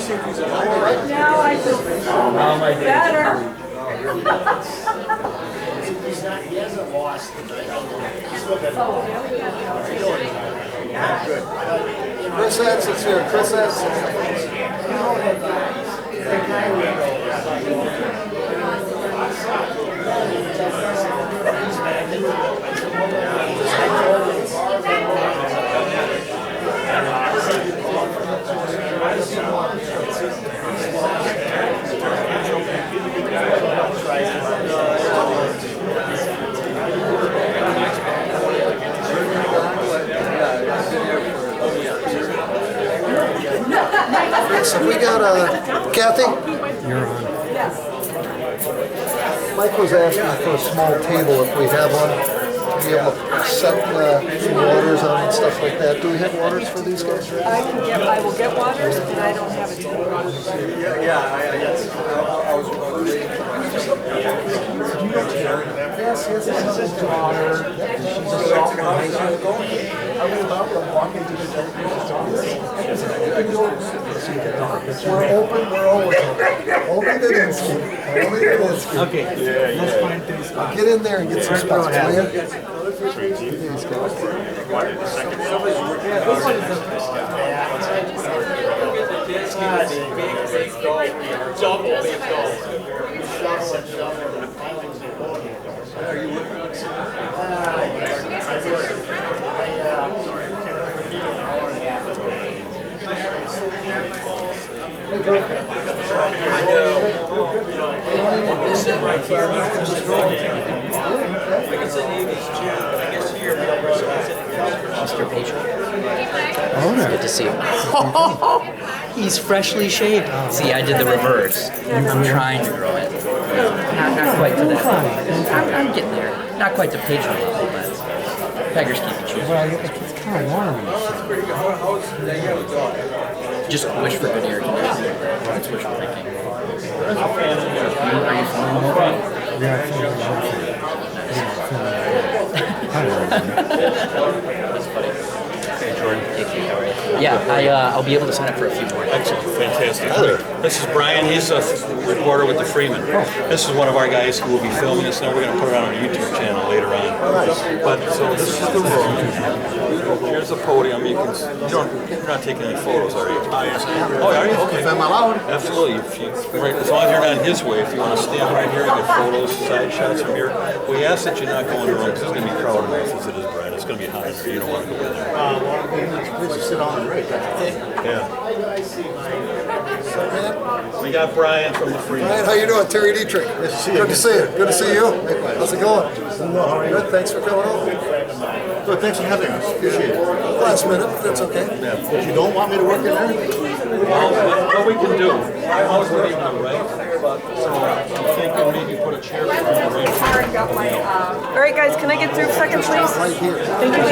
Now I feel better. He hasn't lost tonight. Chris Edson's here. Chris Edson. So we got Kathy? You're on. Mike was asking for a small table if we have one, to be able to set some waters on and stuff like that. Do we have waters for these guys? I will get waters, and I don't have a table. Yes, this is his daughter. She's a sophomore high school. I was about to walk into the We're open, we're always open. Only Nadinsky. Only Nadinsky. Okay. Let's find things. Get in there and get some spots, will you? Mr. Patron. Oh, no. Good to see you. He's freshly shaved. See, I did the reverse. I'm trying to grow it. Not quite to that level. I'm getting there. Not quite to patron level, but beggars can't be choosers. Well, it's kind of warm. Just wish for good air conditioning. That's wishful thinking. Are you feeling okay? Yeah, That's funny. Hey, Jordan. Yeah, I'll be able to sign up for a few more. Excellent. Fantastic. This is Brian. He's a reporter with the Freeman. This is one of our guys who will be filming this, and we're going to put it on our YouTube channel later on. But so this is the room. Here's the podium. You're not taking any photos, are you? Oh, are you? Okay. If I'm allowed. Absolutely. Right, as long as you're not in his way, if you want to stand right here and get photos, side shots from here, we ask that you not go in the room because it's going to be crowded enough as it is, Brian. It's going to be hot in here. You don't want to go in there. Sit on and right. Yeah. We got Brian from the Freeman. Brian, how you doing? Terry Dietrich. Good to see you. Good to see you. How's it going? Good. Thanks for coming over. Good, thanks for having us. Appreciate it. Last minute, that's okay. If you don't want me to work in there, Well, what we can do, I always leave on the right, so I'm thinking maybe put a chair right here. All right, guys, can I get through second, please? Right here. Thank you.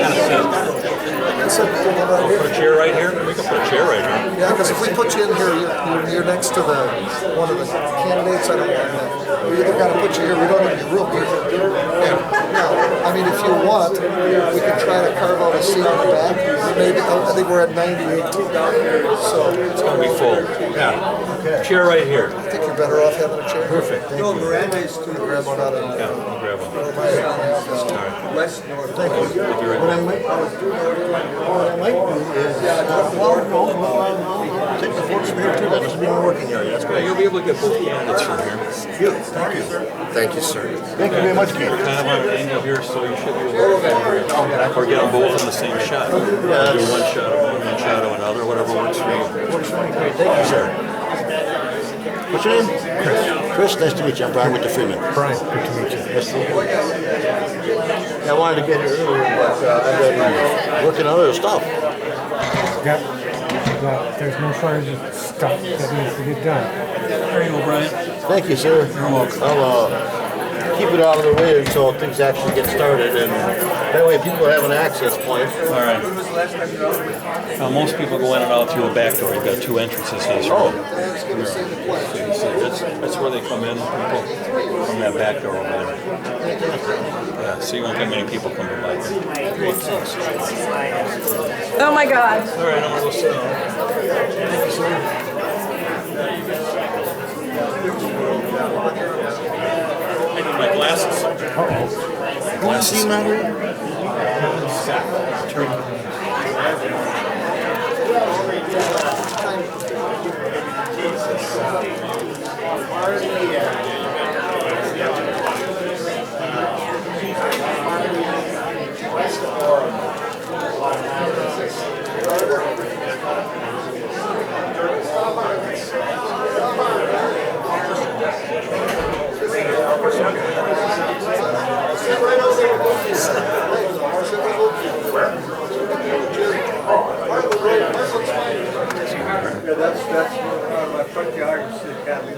That's it. Right here. Put a chair right here? We can put a chair right here. Yeah, because if we put you in here, you're next to one of the candidates. I don't want that. We either got to put you here. We don't have any room here. Yeah. Now, I mean, if you want, we can try to carve out a seat in the back. Maybe I think we're at 98. So It's going to be full. Yeah. Chair right here. I think you're better off having a chair. Perfect. Thank you. Miranda is to grab one out of Yeah, I'll grab one. West North. Thank you. Thank you very much. what I might do is, take the photos from here too. That must be my working area. That's Yeah, great. you'll be able to get both candidates from here. Good. Thank you. Thank you, sir. Thank you very much, Keith. Kind of on an angle here, so you should be able to or get them both in the same shot. Do one shot of one, one shot of another, whatever works for you. Works for me. Great. Thank you, sir. What's your name? Chris. Chris, nice to meet you. I'm Brian with the Freeman. Brian, good to meet you. Nice to meet you. Yeah, I wanted to get here earlier, but I've been working on other stuff. Yep. There's no shortage of stuff that needs to get done. There you go, Brian. Thank you, sir. You're welcome. I'll keep it out of the way until things actually get started, and that way people have an access point. All right. Now, most people go in and out through the back door. You've got two entrances to this room. That's where they come in, people, from that back door over there. Yeah, so you won't get many people coming by there. Oh my God. All right, I'm going to go sit down. Thank you, sir. scene out here? My front yard is the cabin.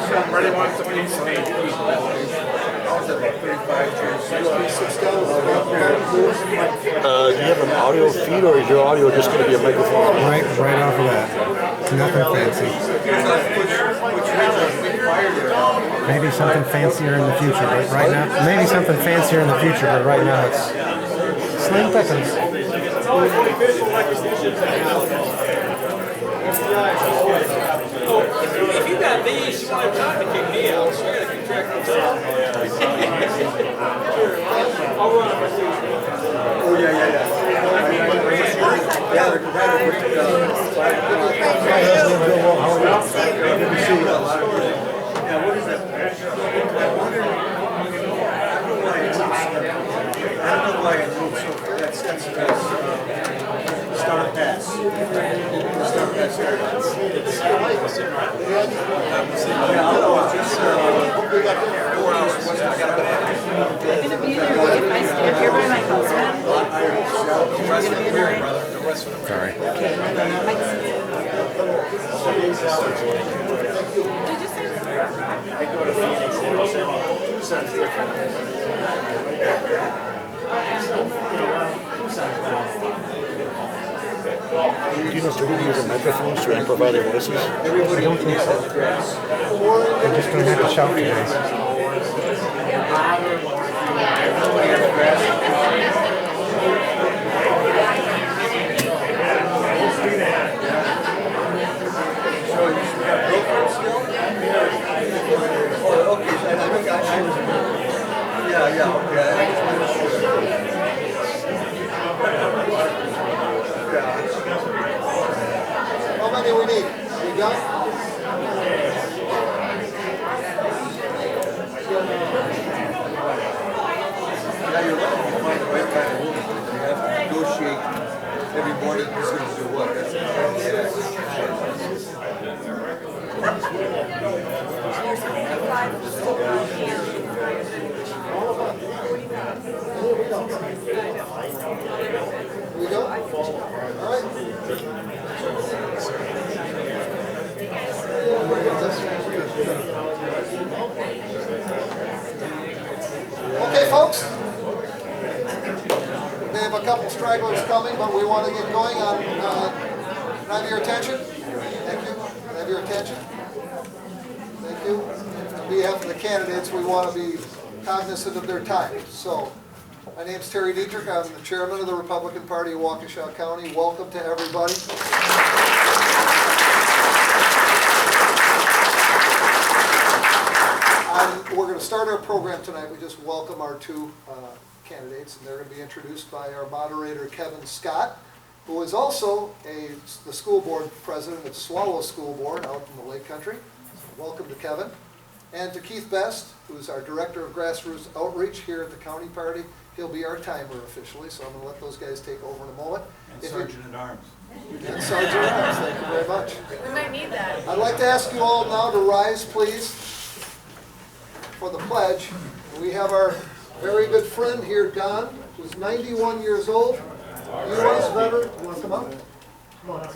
Somebody wants to be sneaky. I was about 35 years. Do you have an audio feed, or is your audio just going to be a microphone? Right off of that. Nothing fancy. Maybe something fancier in the future, but right now, maybe something fancier in the future, but right now it's slim pickings. If you got these, you want time to kick me out, so you're going to contract this out. I'll run them. Oh, yeah. Yeah, they're compatible with yeah, what is that? I don't know why it moves so fast. That's Star Pass. Star Pass. Yeah, I'll just 4 hours. I'm gonna be there if I stand here by my house, man. You're gonna be there, right? Sorry. Okay. Did you say? Do you know if they're going to use a microphone to amplify their voices? I don't think so. They're just going to have to shout today. How many we need? We got? Now you're looking to find the right kind of woman. You have to negotiate every morning who's going to do what. That's We go? All right. Okay, folks. We have a couple stragglers coming, but we want to get going on. Can I have your attention? Thank you. Can I have your attention? Thank you. On behalf of the candidates, we want to be cognizant of their time. So, my name's Terry Dietrich. I'm the chairman of the Republican Party of Waukesha County. Welcome to everybody. We're going to start our program tonight. We just welcome our two candidates, and they're going to be introduced by our moderator, Kevin Scott, who is also the school board president of Swallow School Board out in the Lake Country. So welcome to Kevin. And to Keith Best, who's our director of grassroots outreach here at the county party. He'll be our timer officially, so I'm going to let those guys take over in a moment. and Sergeant at Arms. And Sergeant at Arms, thank you very much. We might need that. I'd like to ask you all now to rise, please, for the pledge. We have our very good friend here, Don, who's 91 years old. U.S. veteran. You want to come up?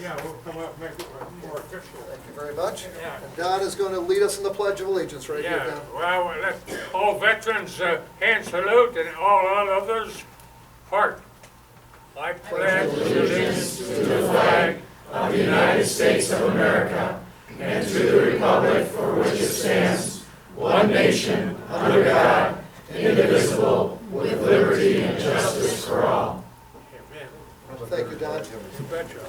Yeah, we'll come up and make it more official. Thank you very much. Yeah. And Don is going to lead us in the Pledge of Allegiance right here, Yeah, Don. well, let all veterans hand salute and all others heart. I pledge allegiance to the flag of the United States of America and to the republic for which it stands, one nation, under God, indivisible, with liberty and justice for all. Amen. Thank you, Don. You betcha.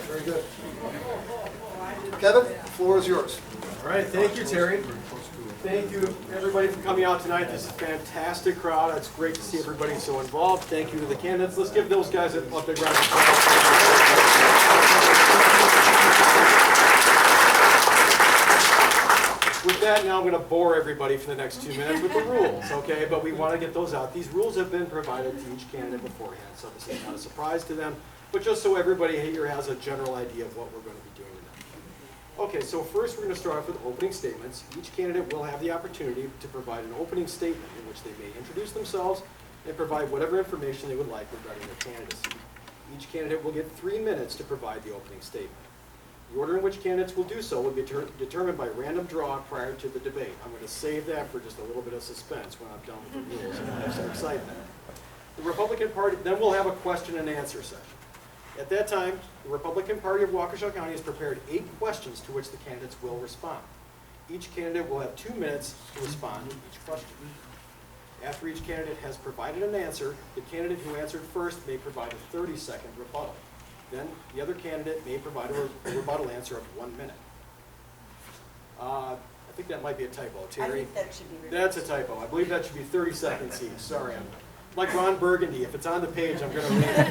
Very right, thank you, Terry. Thank you, everybody, for coming out tonight. This is a fantastic crowd. It's great to see everybody so involved. Thank you to the candidates. Let's give those guys a big round of applause. With that, now I'm going to bore everybody for the next 2 minutes with the rules, okay? But we want to get those out. These rules have been provided to each candidate beforehand, so this is not a surprise to them. But just so everybody here has a general idea of what we're going to be doing tonight. Okay, so first we're going to start off with opening statements. Each candidate will have the opportunity to provide an opening statement in which they may introduce themselves and provide whatever information they would like regarding their candidacy. Each candidate will get 3 minutes to provide the opening statement. The order in which candidates will do so will be determined by random draw prior to the debate. I'm going to save that for just a little bit of suspense when I'm done with the rules and have some excitement. The Republican Party, then we'll have a question and answer session. At that time, the Republican Party of Waukesha County has prepared 8 questions to which the candidates will respond. Each candidate will have 2 minutes to respond to each question. After each candidate has provided an answer, the candidate who answered first may provide a 30-second rebuttal. Then the other candidate may provide a rebuttal answer of 1 minute. I think that might be a typo, Terry. I think that should be reversed. That's a typo. I believe that should be 30 seconds each. Sorry, I'm like Ron Burgundy. If it's on the page, I'm going to read it.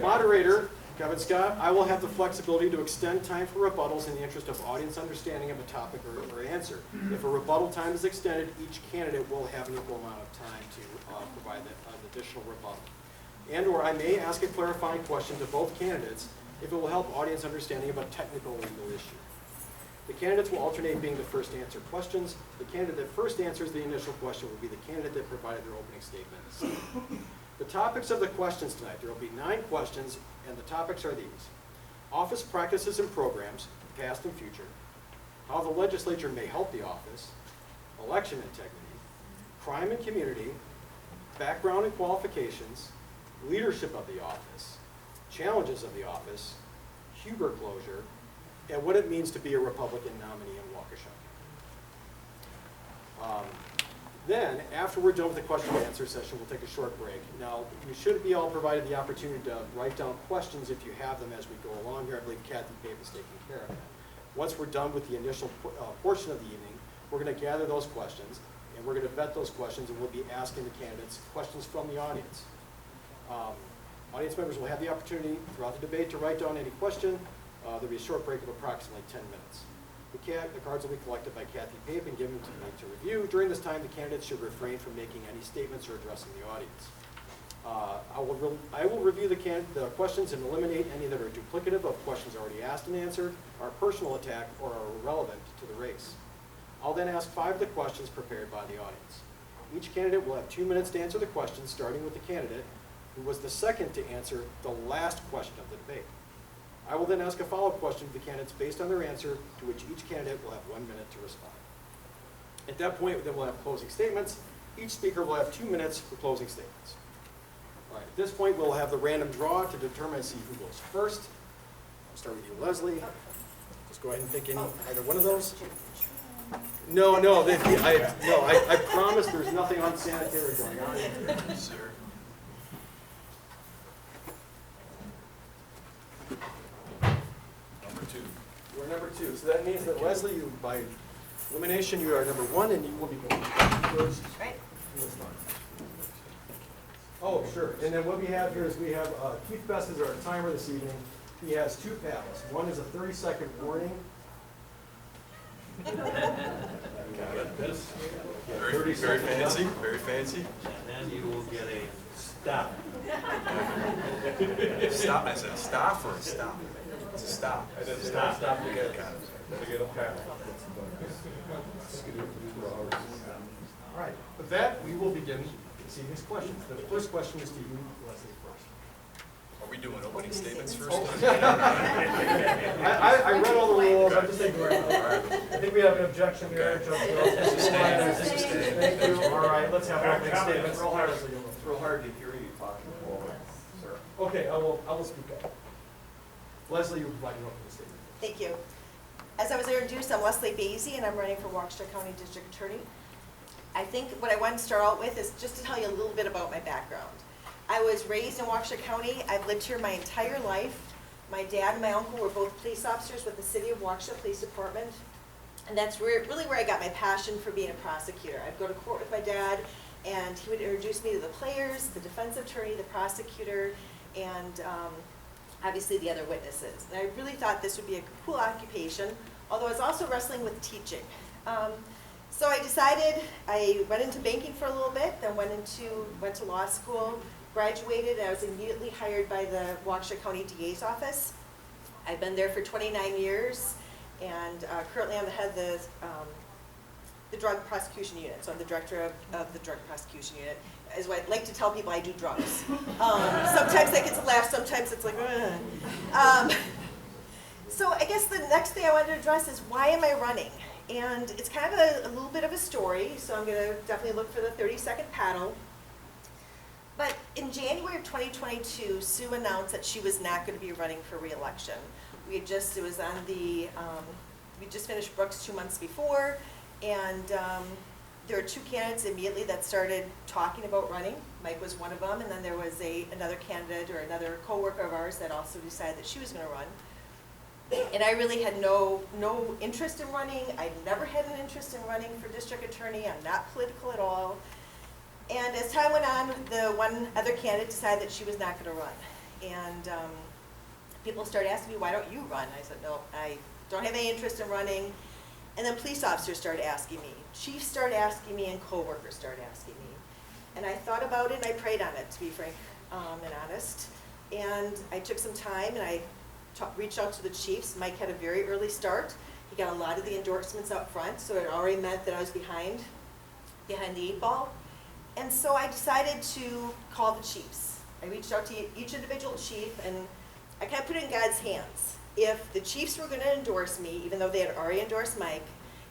Moderator, Kevin Scott, I will have the flexibility to extend time for rebuttals in the interest of audience understanding of a topic or answer. If a rebuttal time is extended, each candidate will have an equal amount of time to provide an additional rebuttal. And/or I may ask a clarifying question to both candidates if it will help audience understanding of a technical legal issue. The candidates will alternate being the first to answer questions. The candidate that first answers the initial question will be the candidate that provided their opening statement. The topics of the questions tonight, there will be 9 questions, and the topics are these: office practices and programs, past and future, how the legislature may help the office, election integrity, crime and community, background and qualifications, leadership of the office, challenges of the office, Huber closure, and what it means to be a Republican nominee in Waukesha. Then, after we're done with the question and answer session, we'll take a short break. Now, you should be all provided the opportunity to write down questions if you have them as we go along here. I believe Kathy Pape is taking care of that. Once we're done with the initial portion of the evening, we're going to gather those questions, and we're going to vet those questions, and we'll be asking the candidates questions from the audience. Audience members will have the opportunity throughout the debate to write down any question. There'll be a short break of approximately 10 minutes. The cards will be collected by Kathy Pape and given to me to review. During this time, the candidates should refrain from making any statements or addressing the audience. I will review the questions and eliminate any that are duplicative of questions already asked and answered, are personal attack, or are irrelevant to the race. I'll then ask 5 of the questions prepared by the audience. Each candidate will have 2 minutes to answer the questions, starting with the candidate who was the second to answer the last question of the debate. I will then ask a follow-up question to the candidates based on their answer, to which each candidate will have 1 minute to respond. At that point, then we'll have closing statements. Each speaker will have 2 minutes for closing statements. All right, at this point, we'll have the random draw to determine and see who goes first. I'll start with you, Leslie. Just go ahead and pick either one of those. No, I promise there's nothing unsanitary going on. Sir. We're number 2. So that means that Leslie, you by elimination, you are number 1, and you will be going first. Right. Oh, sure. And then what we have here is we have Keith Best is our timer this evening. He has 2 paddles. One is a 30-second warning. Very fancy, very fancy. And then you will get a stop. Stop, I said stop or stop? It's a stop. It is a stop. Stop, you get it. All right. With that, we will begin this evening's questions. The first question is to you, Leslie, first. Are we doing opening statements first? I read all the rules. I'm just ignoring them. I think we have an objection here. Thank you. All right, let's have opening statements. It's real hard to hear you talking, sir. Okay, I will speak up. Leslie, you provide your opening statement. Thank you. As I was introduced, I'm Leslie Basie, and I'm running for Waukesha County District Attorney. I think what I want to start out with is just to tell you a little bit about my background. I was raised in Waukesha County. I've lived here my entire life. My dad and my uncle were both police officers with the City of Waukesha Police Department. And that's really where I got my passion for being a prosecutor. I'd go to court with my dad, and he would introduce me to the players, the defense attorney, the prosecutor, and obviously the other witnesses. And I really thought this would be a cool occupation, although I was also wrestling with teaching. So I decided, I went into banking for a little bit, then went to law school, graduated, and I was immediately hired by the Waukesha County DA's office. I've been there for 29 years, and currently I'm the head of the drug prosecution unit. So I'm the director of the drug prosecution unit. Is what I like to tell people, I do drugs. Sometimes I get to laugh, sometimes it's like, so I guess the next thing I wanted to address is, why am I running? And it's kind of a little bit of a story, so I'm going to definitely look for the 30-second paddle. But in January of 2022, Sue announced that she was not going to be running for re-election. We just finished Brooks 2 months before, and there were 2 candidates immediately that started talking about running. Mike was one of them, and then there was another candidate or another coworker of ours that also decided that she was going to run. And I really had no interest in running. I'd never had an interest in running for district attorney. I'm not political at all. And as time went on, the one other candidate decided that she was not going to run. And people started asking me, why don't you run? I said, no, I don't have any interest in running. And then police officers started asking me. Chiefs started asking me, and coworkers started asking me. And I thought about it, and I prayed on it, to be frank and honest. And I took some time, and I reached out to the chiefs. Mike had a very early start. He got a lot of the endorsements up front, so it already meant that I was behind the 8 ball. And so I decided to call the chiefs. I reached out to each individual chief, and I kind of put it in God's hands. If the chiefs were going to endorse me, even though they had already endorsed Mike,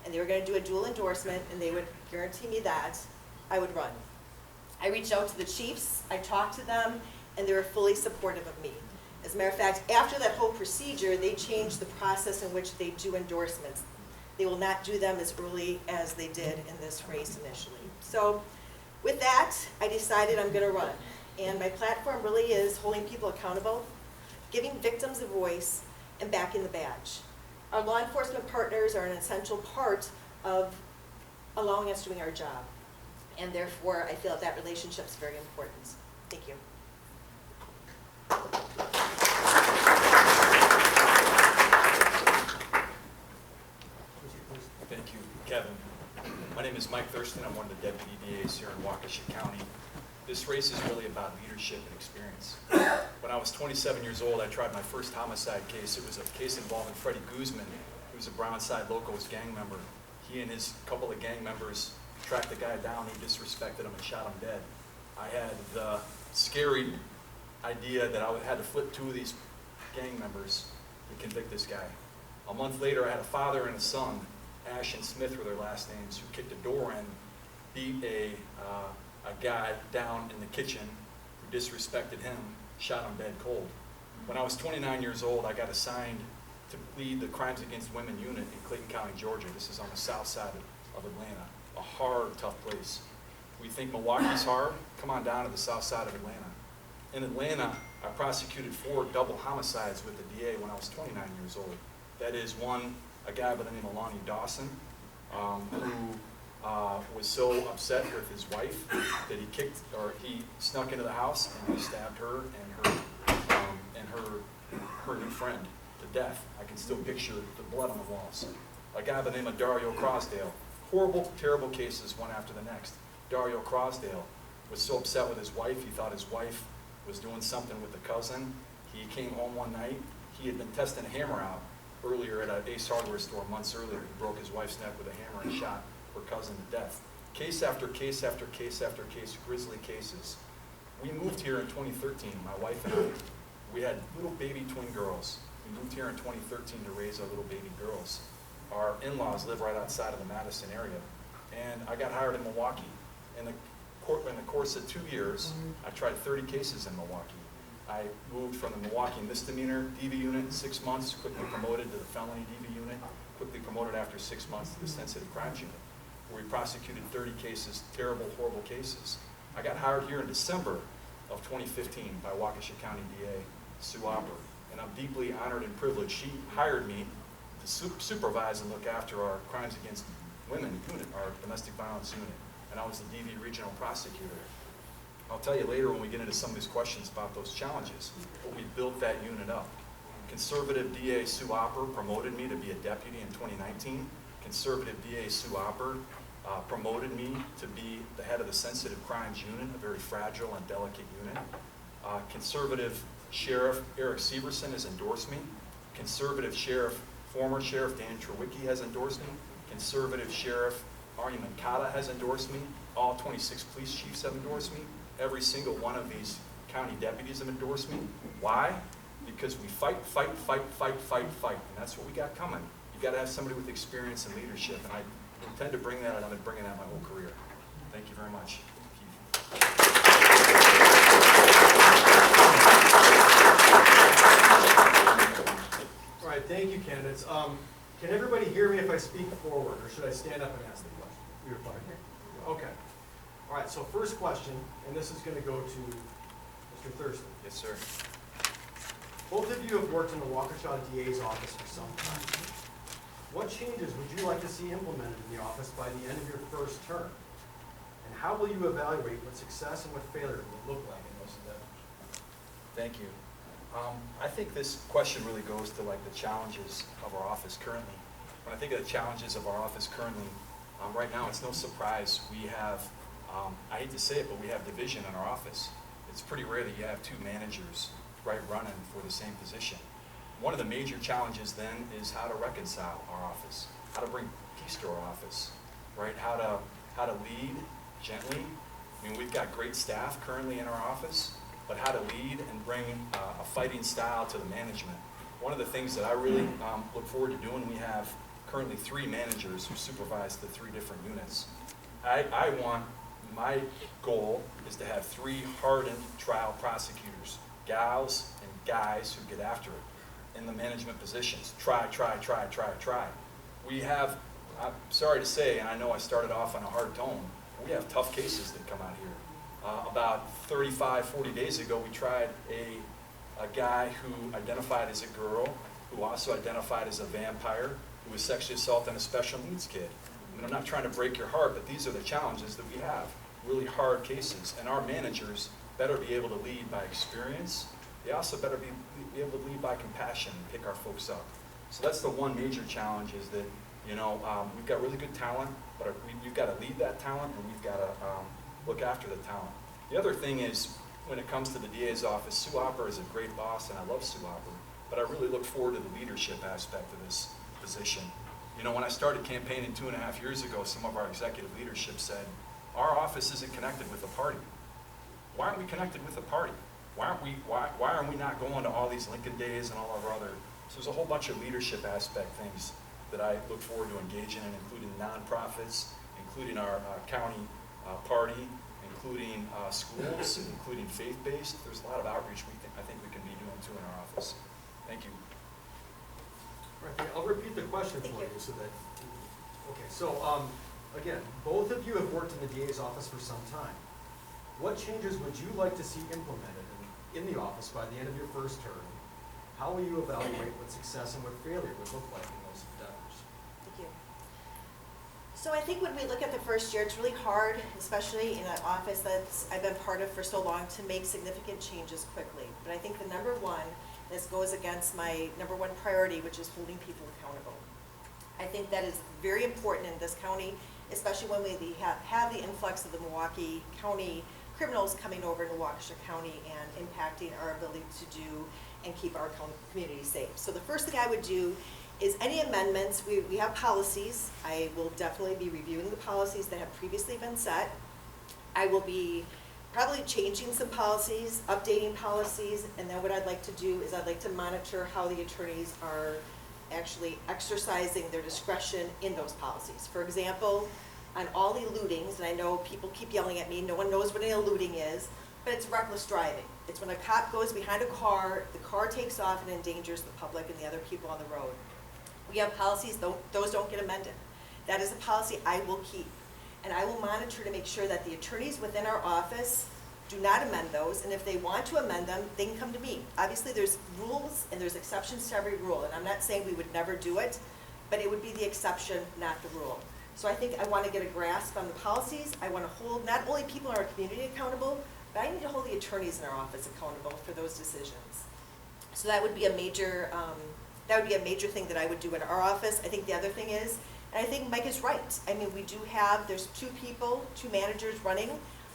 and they were going to do a dual endorsement, and they would guarantee me that, I would run. I reached out to the chiefs, I talked to them, and they were fully supportive of me. As a matter of fact, after that whole procedure, they changed the process in which they do endorsements. They will not do them as early as they did in this race initially. So with that, I decided I'm going to run. And my platform really is holding people accountable, giving victims a voice, and backing the badge. Our law enforcement partners are an essential part of allowing us doing our job. And therefore, I feel that relationship is very important. Thank you. Thank you, Kevin. My name is Mike Thurston. I'm one of the deputy DAs here in Waukesha County. This race is really about leadership and experience. When I was 27 years old, I tried my first homicide case. It was a case involving Freddie Guzman, who was a Brownside Locos gang member. He and his couple of gang members tracked the guy down. He disrespected him and shot him dead. I had the scary idea that I had to flip 2 of these gang members to convict this guy. A month later, I had a father and a son, Ash and Smith were their last names, who kicked a door in, beat a guy down in the kitchen who disrespected him, shot him dead cold. When I was 29 years old, I got assigned to lead the Crimes Against Women unit in Clayton County, Georgia. This is on the south side of Atlanta, a hard, tough place. We think Milwaukee's hard? Come on down to the south side of Atlanta. In Atlanta, I prosecuted 4 double homicides with the DA when I was 29 years old. That is, one, a guy by the name of Lonnie Dawson, who was so upset with his wife that he snuck into the house and he stabbed her and her new friend to death. I can still picture the blood on the walls. A guy by the name of Dario Crosdale. Horrible, terrible cases, one after the next. Dario Crosdale was so upset with his wife, he thought his wife was doing something with the cousin. He came home one night. He had been testing a hammer out earlier at an Ace Hardware store months earlier. He broke his wife's neck with a hammer and shot her cousin to death. Case after case after case after case, grisly cases. We moved here in 2013, my wife and I. We had little baby twin girls. We moved here in 2013 to raise our little baby girls. Our in-laws live right outside of the Madison area. And I got hired in Milwaukee. In the course of 2 years, I tried 30 cases in Milwaukee. I moved from the Milwaukee misdemeanor DV unit in 6 months, quickly promoted to the felony DV unit, quickly promoted after 6 months to the sensitive crimes unit, where we prosecuted 30 cases, terrible, horrible cases. I got hired here in December of 2015 by Waukesha County DA Sue Opper. and I'm deeply honored and privileged. She hired me to supervise and look after our crimes against women unit, our domestic violence unit, and I was the DV regional prosecutor. I'll tell you later when we get into some of these questions about those challenges, but we built that unit up. Conservative DA Sue Opper promoted me to be a deputy in 2019. Conservative DA Sue Opper promoted me to be the head of the Sensitive Crimes Unit, a very fragile and delicate unit. Conservative Sheriff Eric Severson has endorsed me. Conservative former Sheriff Dan Trewicki has endorsed me. Conservative Sheriff Arnie Mancata has endorsed me. All 26 police chiefs have endorsed me. Every single one of these county deputies have endorsed me. Why? Because we fight, and that's what we got coming. You got to have somebody with experience and leadership, and I intend to bring that, and I've been bringing that my whole career. Thank you very much. All right, thank you, candidates. Can everybody hear me if I speak forward, or should I stand up and ask the question? You're fine. Okay. All right, so first question, and this is going to go to Mr. Thurston. Yes, sir. Both of you have worked in the Waukesha DA's office for some time. What changes would you like to see implemented in the office by the end of your first term? And how will you evaluate what success and what failure will look like in those endeavors? Thank you. I think this question really goes to like the challenges of our office currently. When I think of the challenges of our office currently, right now it's no surprise we have, I hate to say it, but we have division in our office. It's pretty rare that you have two managers running for the same position. One of the major challenges then is how to reconcile our office, how to bring peace to our office, right? How to lead gently. I mean, we've got great staff currently in our office, but how to lead and bring a fighting style to the management. One of the things that I really look forward to doing, we have currently 3 managers who supervise the 3 different units. My goal is to have 3 hardened trial prosecutors, gals and guys who get after it in the management positions. Try. We have, I'm sorry to say, and I know I started off on a hard tone, we have tough cases that come out here. About 35, 40 days ago, we tried a guy who identified as a girl, who also identified as a vampire, who was sexually assaulting a special needs kid. I mean, I'm not trying to break your heart, but these are the challenges that we have. Really hard cases, and our managers better be able to lead by experience. They also better be able to lead by compassion and pick our folks up. So that's the one major challenge, is that, you know, we've got really good talent, but we've got to lead that talent, and we've got to look after the talent. The other thing is, when it comes to the DA's office, Sue Opper is a great boss, and I love Sue Opper, but I really look forward to the leadership aspect of this position. You know, when I started campaigning 2.5 years ago, some of our executive leadership said, our office isn't connected with the party. Why aren't we connected with the party? Why aren't we not going to all these Lincoln Days and all of our other, so there's a whole bunch of leadership aspect things that I look forward to engaging in, including nonprofits, including our county party, including schools, including faith-based. There's a lot of outreach I think we can be doing too in our office. Thank you. All right, I'll repeat the question for you so that, okay, so again, both of you have worked in the DA's office for some time. What changes would you like to see implemented in the office by the end of your first term? How will you evaluate what success and what failure would look like in those endeavors? Thank you. So I think when we look at the first year, it's really hard, especially in an office that I've been part of for so long, to make significant changes quickly. But I think the number one, this goes against my number one priority, which is holding people accountable. I think that is very important in this county, especially when we have the influx of the Milwaukee County criminals coming over to Waukesha County and impacting our ability to do and keep our community safe. So the first thing I would do is any amendments, we have policies. I will definitely be reviewing the policies that have previously been set. I will be probably changing some policies, updating policies, and then what I'd like to do is I'd like to monitor how the attorneys are actually exercising their discretion in those policies. For example, on all eludings, and I know people keep yelling at me, no one knows what an eluding is, but it's reckless driving. It's when a cop goes behind a car, the car takes off and endangers the public and the other people on the road. We have policies, those don't get amended. That is a policy I will keep. And I will monitor to make sure that the attorneys within our office do not amend those, and if they want to amend them, they can come to me. Obviously, there's rules and there's exceptions to every rule, and I'm not saying we would never do it, but it would be the exception, not the rule. So I think I want to get a grasp on the policies. I want to hold not only people in our community accountable, but I need to hold the attorneys in our office accountable for those decisions. So that would be a major thing that I would do in our office. I think the other thing is, and I think Mike is right. I mean, we do have, there's two managers running,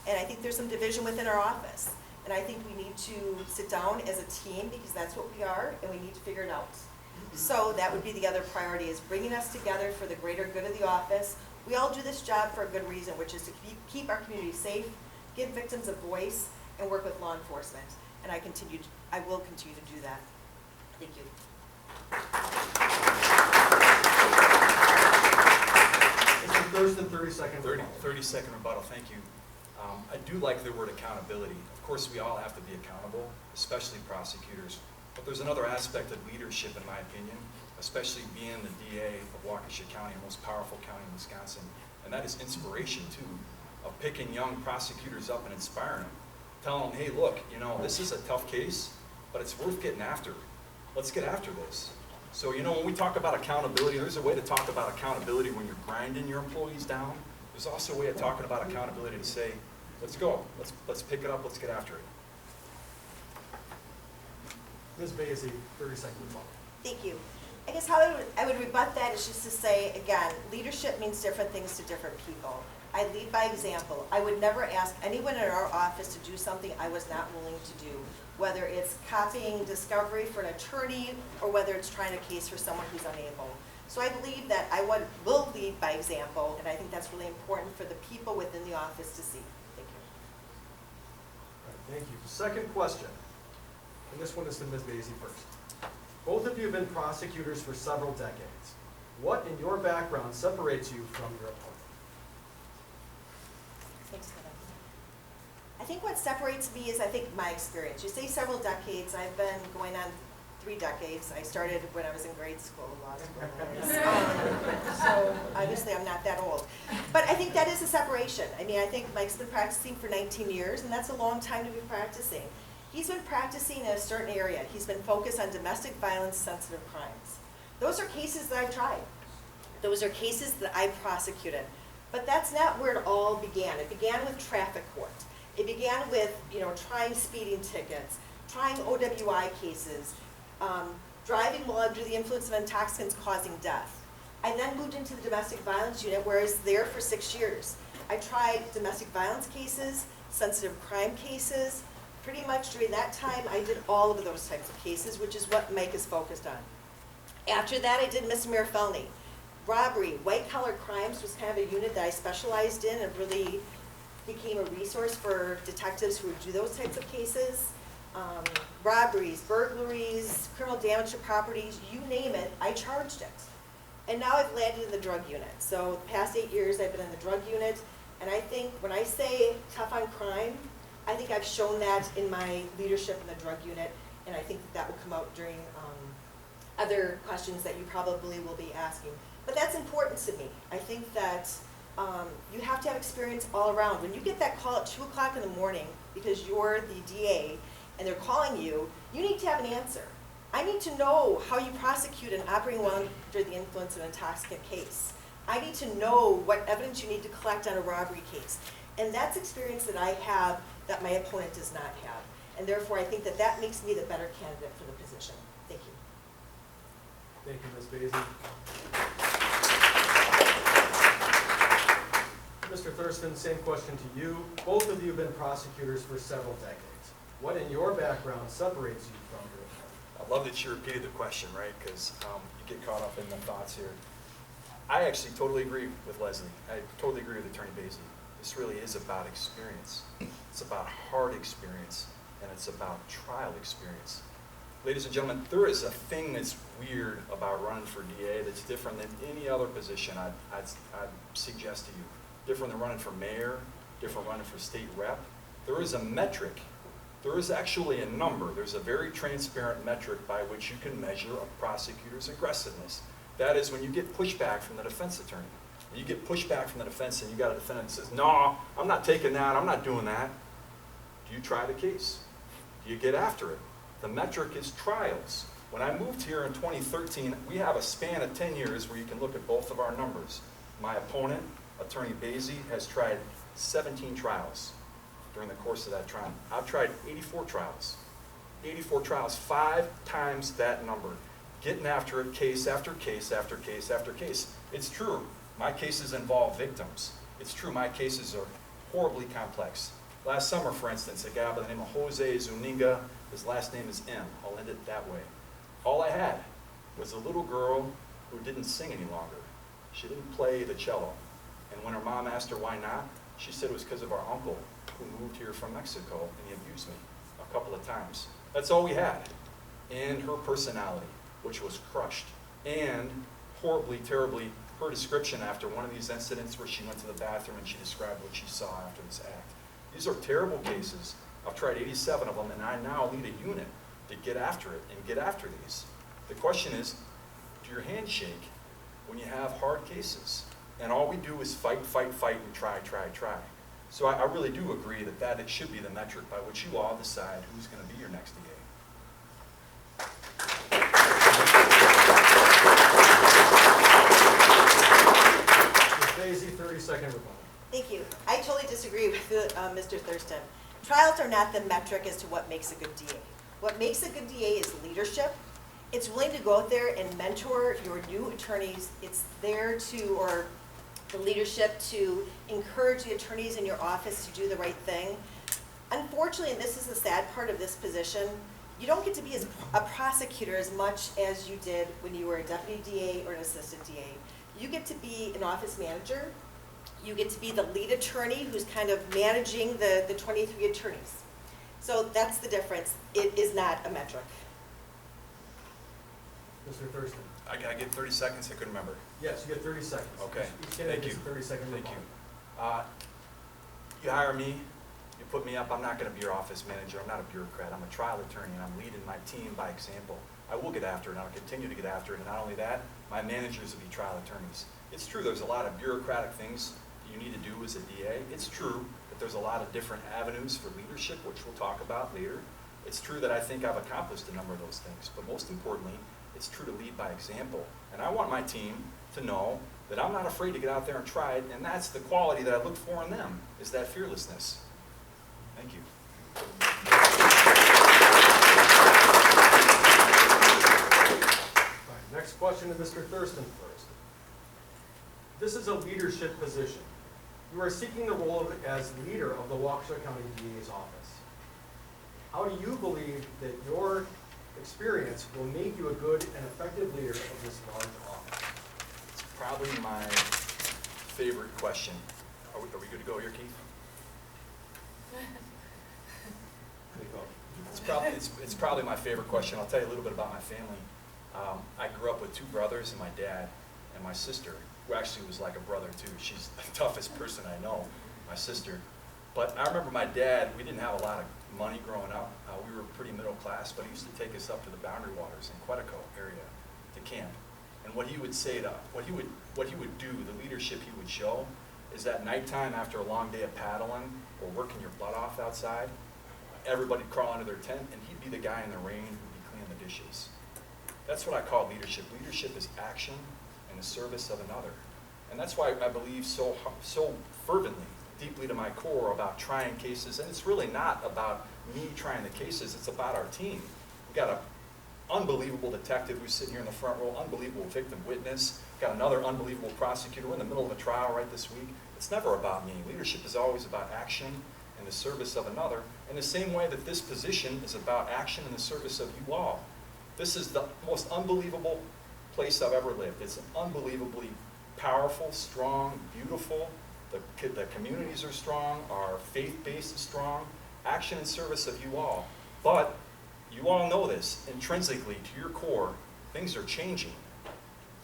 and I think there's some division within our office. And I think we need to sit down as a team, because that's what we are, and we need to figure it out. So that would be the other priority, is bringing us together for the greater good of the office. We all do this job for a good reason, which is to keep our community safe, give victims a voice, and work with law enforcement. And I will continue to do that. Thank you. Mr. Thurston, 30-second. 30-second rebuttal, thank you. I do like the word accountability. Of course, we all have to be accountable, especially prosecutors. But there's another aspect of leadership, in my opinion, especially being the DA of Waukesha County, the most powerful county in Wisconsin, and that is inspiration, too, of picking young prosecutors up and inspiring them. Telling them, hey, look, you know, this is a tough case, but it's worth getting after. Let's get after this. So, you know, when we talk about accountability, there's a way to talk about accountability when you're grinding your employees down. There's also a way of talking about accountability to say, let's go, let's pick it up, let's get after it. Ms. Basie, 30-second rebuttal. Thank you. I guess how I would rebut that is just to say, again, leadership means different things to different people. I lead by example. I would never ask anyone in our office to do something I was not willing to do, whether it's copying discovery for an attorney or whether it's trying a case for someone who's unable. So I believe that I will lead by example, and I think that's really important for the people within the office to see. Thank you. All right, thank you. Second question, and this one is to Ms. Basie first. Both of you have been prosecutors for several decades. What in your background separates you from your opponent? Thanks, Kevin. I think what separates me is, I think, my experience. You say several decades. I've been going on 3 decades. I started when I was in grade school, law school. So obviously I'm not that old. But I think that is a separation. I mean, I think Mike's been practicing for 19 years, and that's a long time to be practicing. He's been practicing in a certain area. He's been focused on domestic violence, sensitive crimes. Those are cases that I've tried. Those are cases that I prosecuted. But that's not where it all began. It began with traffic court. It began with, trying speeding tickets, trying OWI cases, driving while under the influence of intoxicants causing death. I then moved into the domestic violence unit, where I was there for 6 years. I tried domestic violence cases, sensitive crime cases. Pretty much during that time, I did all of those types of cases, which is what Mike is focused on. After that, I did misdemeanor felony. Robbery, white-collar crimes was kind of a unit that I specialized in and really became a resource for detectives who would do those types of cases. Robberies, burglaries, criminal damage to properties, you name it, I charged it. And now I've landed in the drug unit. So the past 8 years, I've been in the drug unit. And I think when I say tough on crime, I think I've shown that in my leadership in the drug unit. And I think that will come out during other questions that you probably will be asking. But that's important to me. I think that you have to have experience all around. When you get that call at 2 o'clock in the morning because you're the DA and they're calling you, you need to have an answer. I need to know how you prosecute an operating while under the influence of an intoxicant case. I need to know what evidence you need to collect on a robbery case. And that's experience that I have that my opponent does not have. And therefore, I think that that makes me the better candidate for the position. Thank you. Thank you, Ms. Basie. Mr. Thurston, same question to you. Both of you have been prosecutors for several decades. What in your background separates you from your opponent? I love that you repeated the question, right? Because you get caught up in the thoughts here. I actually totally agree with Leslie. I totally agree with Attorney Basie. This really is about experience. It's about hard experience, and it's about trial experience. Ladies and gentlemen, there is a thing that's weird about running for DA that's different than any other position I'd suggest to you. Different than running for mayor, different running for state rep. There is a metric. There is actually a number. There's a very transparent metric by which you can measure a prosecutor's aggressiveness. That is when you get pushback from the defense attorney. You get pushback from the defense and you got a defendant that says, no, I'm not taking that, I'm not doing that. Do you try the case? Do you get after it? The metric is trials. When I moved here in 2013, we have a span of 10 years where you can look at both of our numbers. My opponent, Attorney Basie, has tried 17 trials during the course of that trial. I've tried 84 trials. 84 trials, 5 times that number. Getting after it, case after case after case after case. It's true, my cases involve victims. It's true, my cases are horribly complex. Last summer, for instance, a guy by the name of Jose Zuniga, his last name is M. I'll end it that way. All I had was a little girl who didn't sing any longer. She didn't play the cello. And when her mom asked her why not, she said it was because of our uncle who moved here from Mexico and he abused me a couple of times. That's all we had. And her personality, which was crushed. And horribly, terribly, her description after one of these incidents where she went to the bathroom and she described what she saw after this act. These are terrible cases. I've tried 87 of them, and I now lead a unit to get after it and get after these. The question is, do your hands shake when you have hard cases? And all we do is fight, fight, fight, and try, try, try. So I really do agree that it should be the metric by which you all decide who's going to be your next DA. Ms. Basie, 30-second rebuttal. Thank you. I totally disagree with Mr. Thurston. Trials are not the metric as to what makes a good DA. What makes a good DA is leadership. It's willing to go out there and mentor your new attorneys. It's there to, or the leadership to encourage the attorneys in your office to do the right thing. Unfortunately, and this is the sad part of this position, you don't get to be a prosecutor as much as you did when you were a deputy DA or an assistant DA. You get to be an office manager. You get to be the lead attorney who's kind of managing the 23 attorneys. So that's the difference. It is not a metric. Mr. Thurston. I get 30 seconds? I couldn't remember. Yes, you get 30 seconds. Okay. Each candidate Thank you. gets a 30-second Thank rebuttal. you. You hire me, you put me up, I'm not going to be your office manager, I'm not a bureaucrat, I'm a trial attorney, and I'm leading my team by example. I will get after it, and I'll continue to get after it, and not only that, my managers will be trial attorneys. It's true there's a lot of bureaucratic things you need to do as a DA. It's true that there's a lot of different avenues for leadership, which we'll talk about later. It's true that I think I've accomplished a number of those things, but most importantly, it's true to lead by example. And I want my team to know that I'm not afraid to get out there and try it, and that's the quality that I look for in them, is that fearlessness. Thank you. All right, next question to Mr. Thurston first. This is a leadership position. You are seeking the role as leader of the Waukesha County DA's office. How do you believe that your experience will make you a good and effective leader of this large office? It's probably my favorite question. Are we good to go here, Keith? It's probably my favorite question. I'll tell you a little bit about my family. I grew up with 2 brothers and my dad and my sister, who actually was like a brother too. She's the toughest person I know, my sister. But I remember my dad, we didn't have a lot of money growing up. We were pretty middle class, but he used to take us up to the Boundary Waters in Quetico area to camp. And what he would say to, what he would do, the leadership he would show, is at nighttime after a long day of paddling or working your butt off outside, everybody'd crawl under their tent and he'd be the guy in the rain who'd be cleaning the dishes. That's what I call leadership. Leadership is action in the service of another. And that's why I believe so fervently, deeply to my core, about trying cases. And it's really not about me trying the cases, it's about our team. We've got an unbelievable detective who's sitting here in the front row, unbelievable victim witness, got another unbelievable prosecutor. We're in the middle of a trial right this week. It's never about me. Leadership is always about action in the service of another, in the same way that this position is about action in the service of you all. This is the most unbelievable place I've ever lived. It's unbelievably powerful, strong, beautiful. The communities are strong. Our faith base is strong. Action in service of you all. But you all know this intrinsically to your core. Things are changing.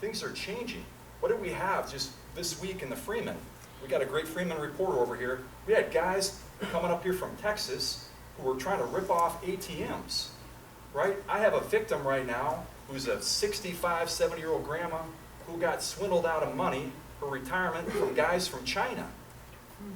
Things are changing. What did we have just this week in the Freeman? We got a great Freeman reporter over here. We had guys coming up here from Texas who were trying to rip off ATMs, right? I have a victim right now who's a 65, 70-year-old grandma who got swindled out of money for retirement from guys from China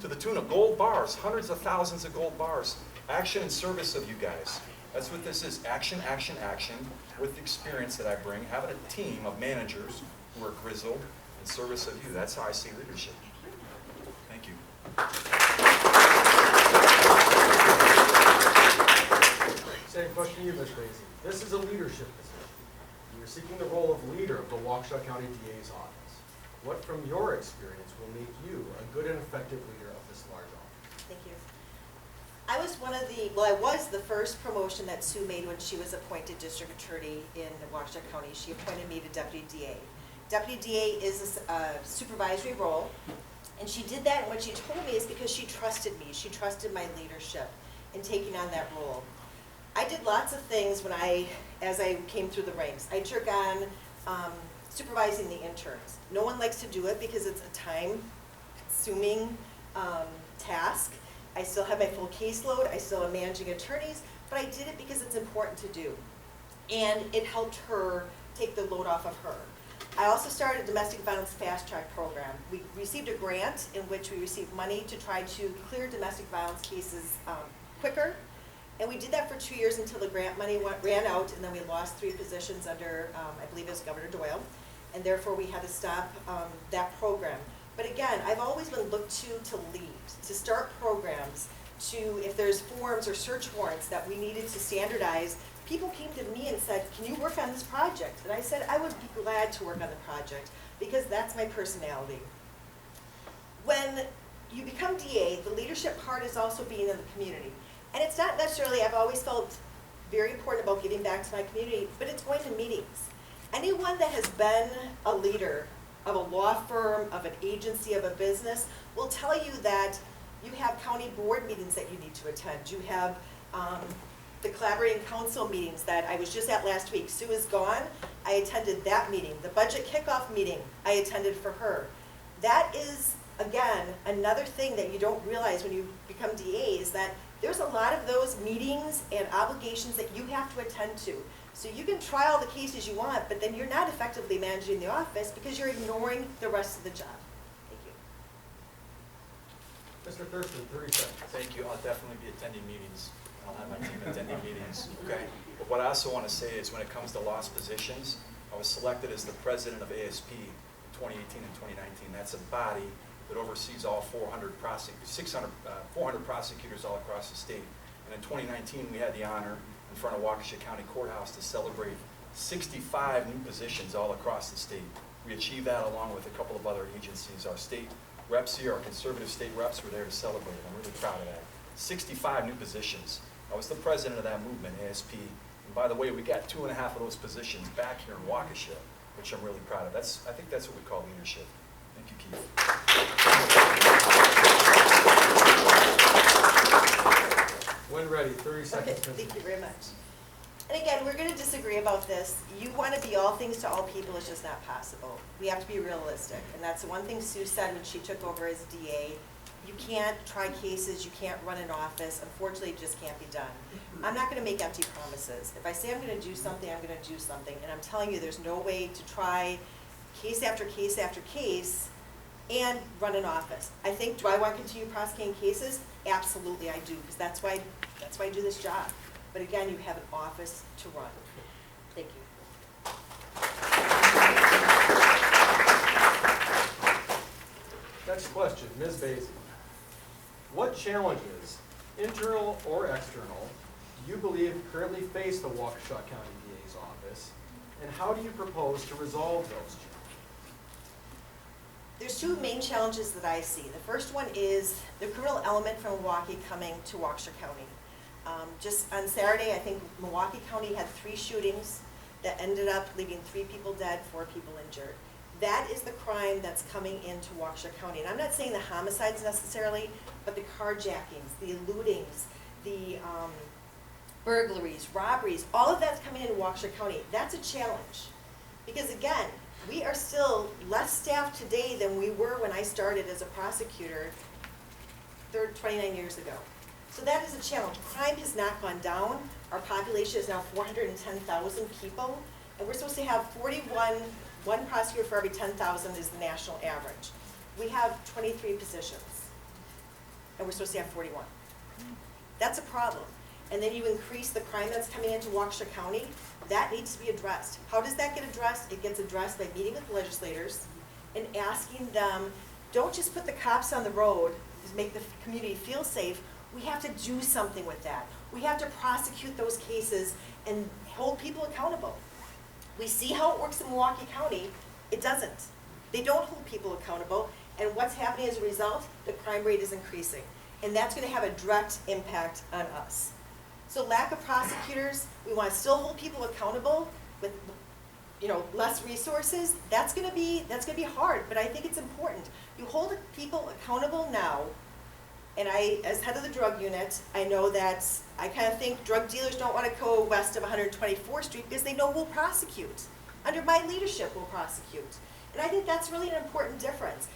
to the tune of gold bars, hundreds of thousands of gold bars. Action in service of you guys. That's what this is, action, action, action, with the experience that I bring, having a team of managers who are grizzled in service of you. That's how I see leadership. Thank you. Same question to you, Ms. Basie. This is a leadership position. You're seeking the role of leader of the Waukesha County DA's office. What, from your experience, will make you a good and effective leader of this large office? Thank you. I was I was the first promotion that Sue made when she was appointed district attorney in Waukesha County. She appointed me to deputy DA. Deputy DA is a supervisory role, and she did that, and what she told me is because she trusted me. She trusted my leadership in taking on that role. I did lots of things as I came through the ranks. I took on supervising the interns. No one likes to do it because it's a time-consuming task. I still have my full caseload. I still am managing attorneys, but I did it because it's important to do. And it helped her take the load off of her. I also started a domestic violence fast track program. We received a grant in which we received money to try to clear domestic violence cases quicker. And we did that for 2 years until the grant money ran out, and then we lost 3 positions under, I believe it was Governor Doyle, and therefore we had to stop that program. But again, I've always been looked to lead, to start programs, if there's forms or search warrants that we needed to standardize, people came to me and said, can you work on this project? And I said, I would be glad to work on the project because that's my personality. When you become DA, the leadership part is also being in the community. And it's not necessarily, I've always felt very important about giving back to my community, but it's going to meetings. Anyone that has been a leader of a law firm, of an agency, of a business, will tell you that you have county board meetings that you need to attend. You have the collaborating council meetings that I was just at last week. Sue is gone. I attended that meeting. The budget kickoff meeting I attended for her. That is, again, another thing that you don't realize when you become DA is that there's a lot of those meetings and obligations that you have to attend to. So you can try all the cases you want, but then you're not effectively managing the office because you're ignoring the rest of the job. Thank you. Mr. Thurston, 30 seconds. Thank you. I'll definitely be attending meetings. I'll have my team attending meetings, okay? But what I also want to say is when it comes to lost positions, I was selected as the president of ASP in 2018 and 2019. That's a body that oversees all 400 prosecutors all across the state. And in 2019, we had the honor in front of Waukesha County Courthouse to celebrate 65 new positions all across the state. We achieved that along with a couple of other agencies. Our state reps here, our conservative state reps were there to celebrate. I'm really proud of that. 65 new positions. I was the president of that movement, ASP. And by the way, we got 2.5 of those positions back here in Waukesha, which I'm really proud of. I think that's what we call leadership. Thank you, Keith. When ready, 30 seconds. Okay, thank you very much. And again, we're going to disagree about this. You want to be all things to all people, it's just not possible. We have to be realistic. And that's the one thing Sue said when she took over as DA. You can't try cases, you can't run an office. Unfortunately, it just can't be done. I'm not going to make empty promises. If I say I'm going to do something, I'm going to do something. And I'm telling you, there's no way to try case after case after case and run an office. I think, do I want to continue prosecuting cases? Absolutely, I do, because that's why I do this job. But again, you have an office to run. Thank you. Next question, Ms. Basie. What challenges, internal or external, do you believe currently face the Waukesha County DA's office, and how do you propose to resolve those challenges? There's 2 main challenges that I see. The first one is the criminal element from Milwaukee coming to Waukesha County. Just on Saturday, I think Milwaukee County had 3 shootings that ended up leaving 3 people dead, 4 people injured. That is the crime that's coming into Waukesha County. And I'm not saying the homicides necessarily, but the carjackings, the lootings, the burglaries, robberies, all of that's coming into Waukesha County. That's a challenge. Because again, we are still less staffed today than we were when I started as a prosecutor 29 years ago. So that is a challenge. Crime has not gone down. Our population is now 410,000 people, and we're supposed to have one prosecutor for every 10,000 is the national average. We have 23 positions, and we're supposed to have 41. That's a problem. And then you increase the crime that's coming into Waukesha County, that needs to be addressed. How does that get addressed? It gets addressed by meeting with legislators and asking them, don't just put the cops on the road to make the community feel safe. We have to do something with that. We have to prosecute those cases and hold people accountable. We see how it works in Milwaukee County. It doesn't. They don't hold people accountable, and what's happening as a result? The crime rate is increasing, and that's going to have a direct impact on us. So lack of prosecutors, we want to still hold people accountable with, less resources. That's going to be hard, but I think it's important. You hold people accountable now, and I, as head of the drug unit, I know that I kind of think drug dealers don't want to go west of 124th Street because they know we'll prosecute. Under my leadership, we'll prosecute. And I think that's really an important difference.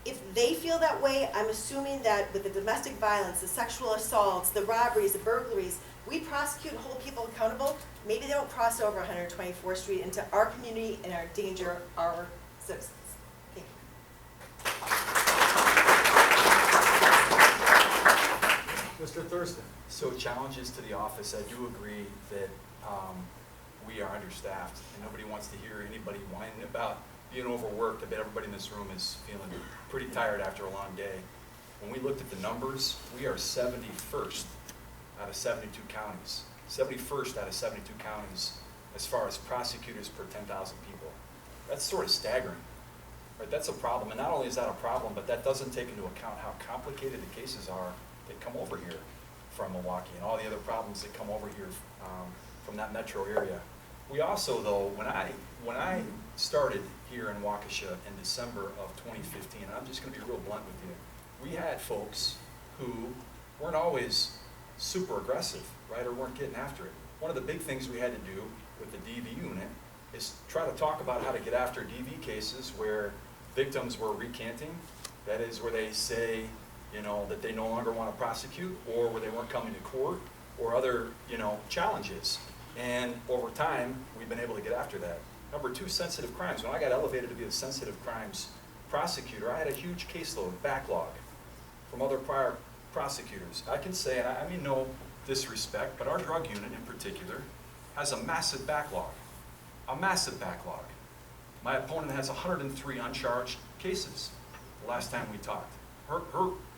If they feel that way, I'm assuming that with the domestic violence, the sexual assaults, the robberies, the burglaries, we prosecute and hold people accountable. Maybe they don't cross over 124th Street into our community and endanger our citizens. Thank you. Mr. Thurston. So challenges to the office, I do agree that we are understaffed, and nobody wants to hear anybody whining about being overworked. I bet everybody in this room is feeling pretty tired after a long day. When we looked at the numbers, we are 71st out of 72 counties. 71st out of 72 counties as far as prosecutors per 10,000 people. That's sort of staggering. Right? That's a problem, and not only is that a problem, but that doesn't take into account how complicated the cases are that come over here from Milwaukee and all the other problems that come over here from that metro area. We also, though, when I started here in Waukesha in December of 2015, and I'm just going to be real blunt with you, we had folks who weren't always super aggressive, right, or weren't getting after it. One of the big things we had to do with the DV unit is try to talk about how to get after DV cases where victims were recanting, that is, where they say, that they no longer want to prosecute, or where they weren't coming to court, or other, challenges. And over time, we've been able to get after that. Number two, sensitive crimes. When I got elevated to be the sensitive crimes prosecutor, I had a huge caseload backlog from other prior prosecutors. I can say, and I mean no disrespect, but our drug unit in particular has a massive backlog. A massive backlog. My opponent has 103 uncharged cases the last time we talked. Her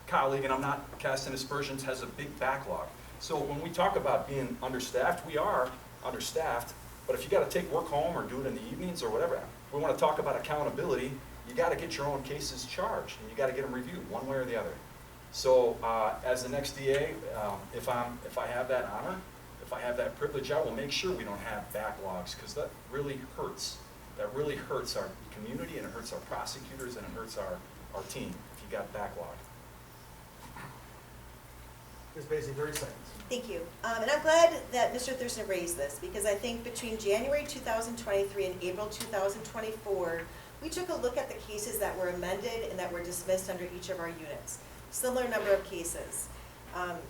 colleague, and I'm not casting aspersions, has a big backlog. So when we talk about being understaffed, we are understaffed, but if you got to take work home or do it in the evenings or whatever, we want to talk about accountability, you got to get your own cases charged, and you got to get them reviewed one way or the other. So as the next DA, if I have that honor, if I have that privilege, I will make sure we don't have backlogs, because that really hurts. That really hurts our community, and it hurts our prosecutors, and it hurts our team if you got backlog. Ms. Basie, 30 seconds. Thank you. And I'm glad that Mr. Thurston raised this, because I think between January 2023 and April 2024, we took a look at the cases that were amended and that were dismissed under each of our units. Similar number of cases.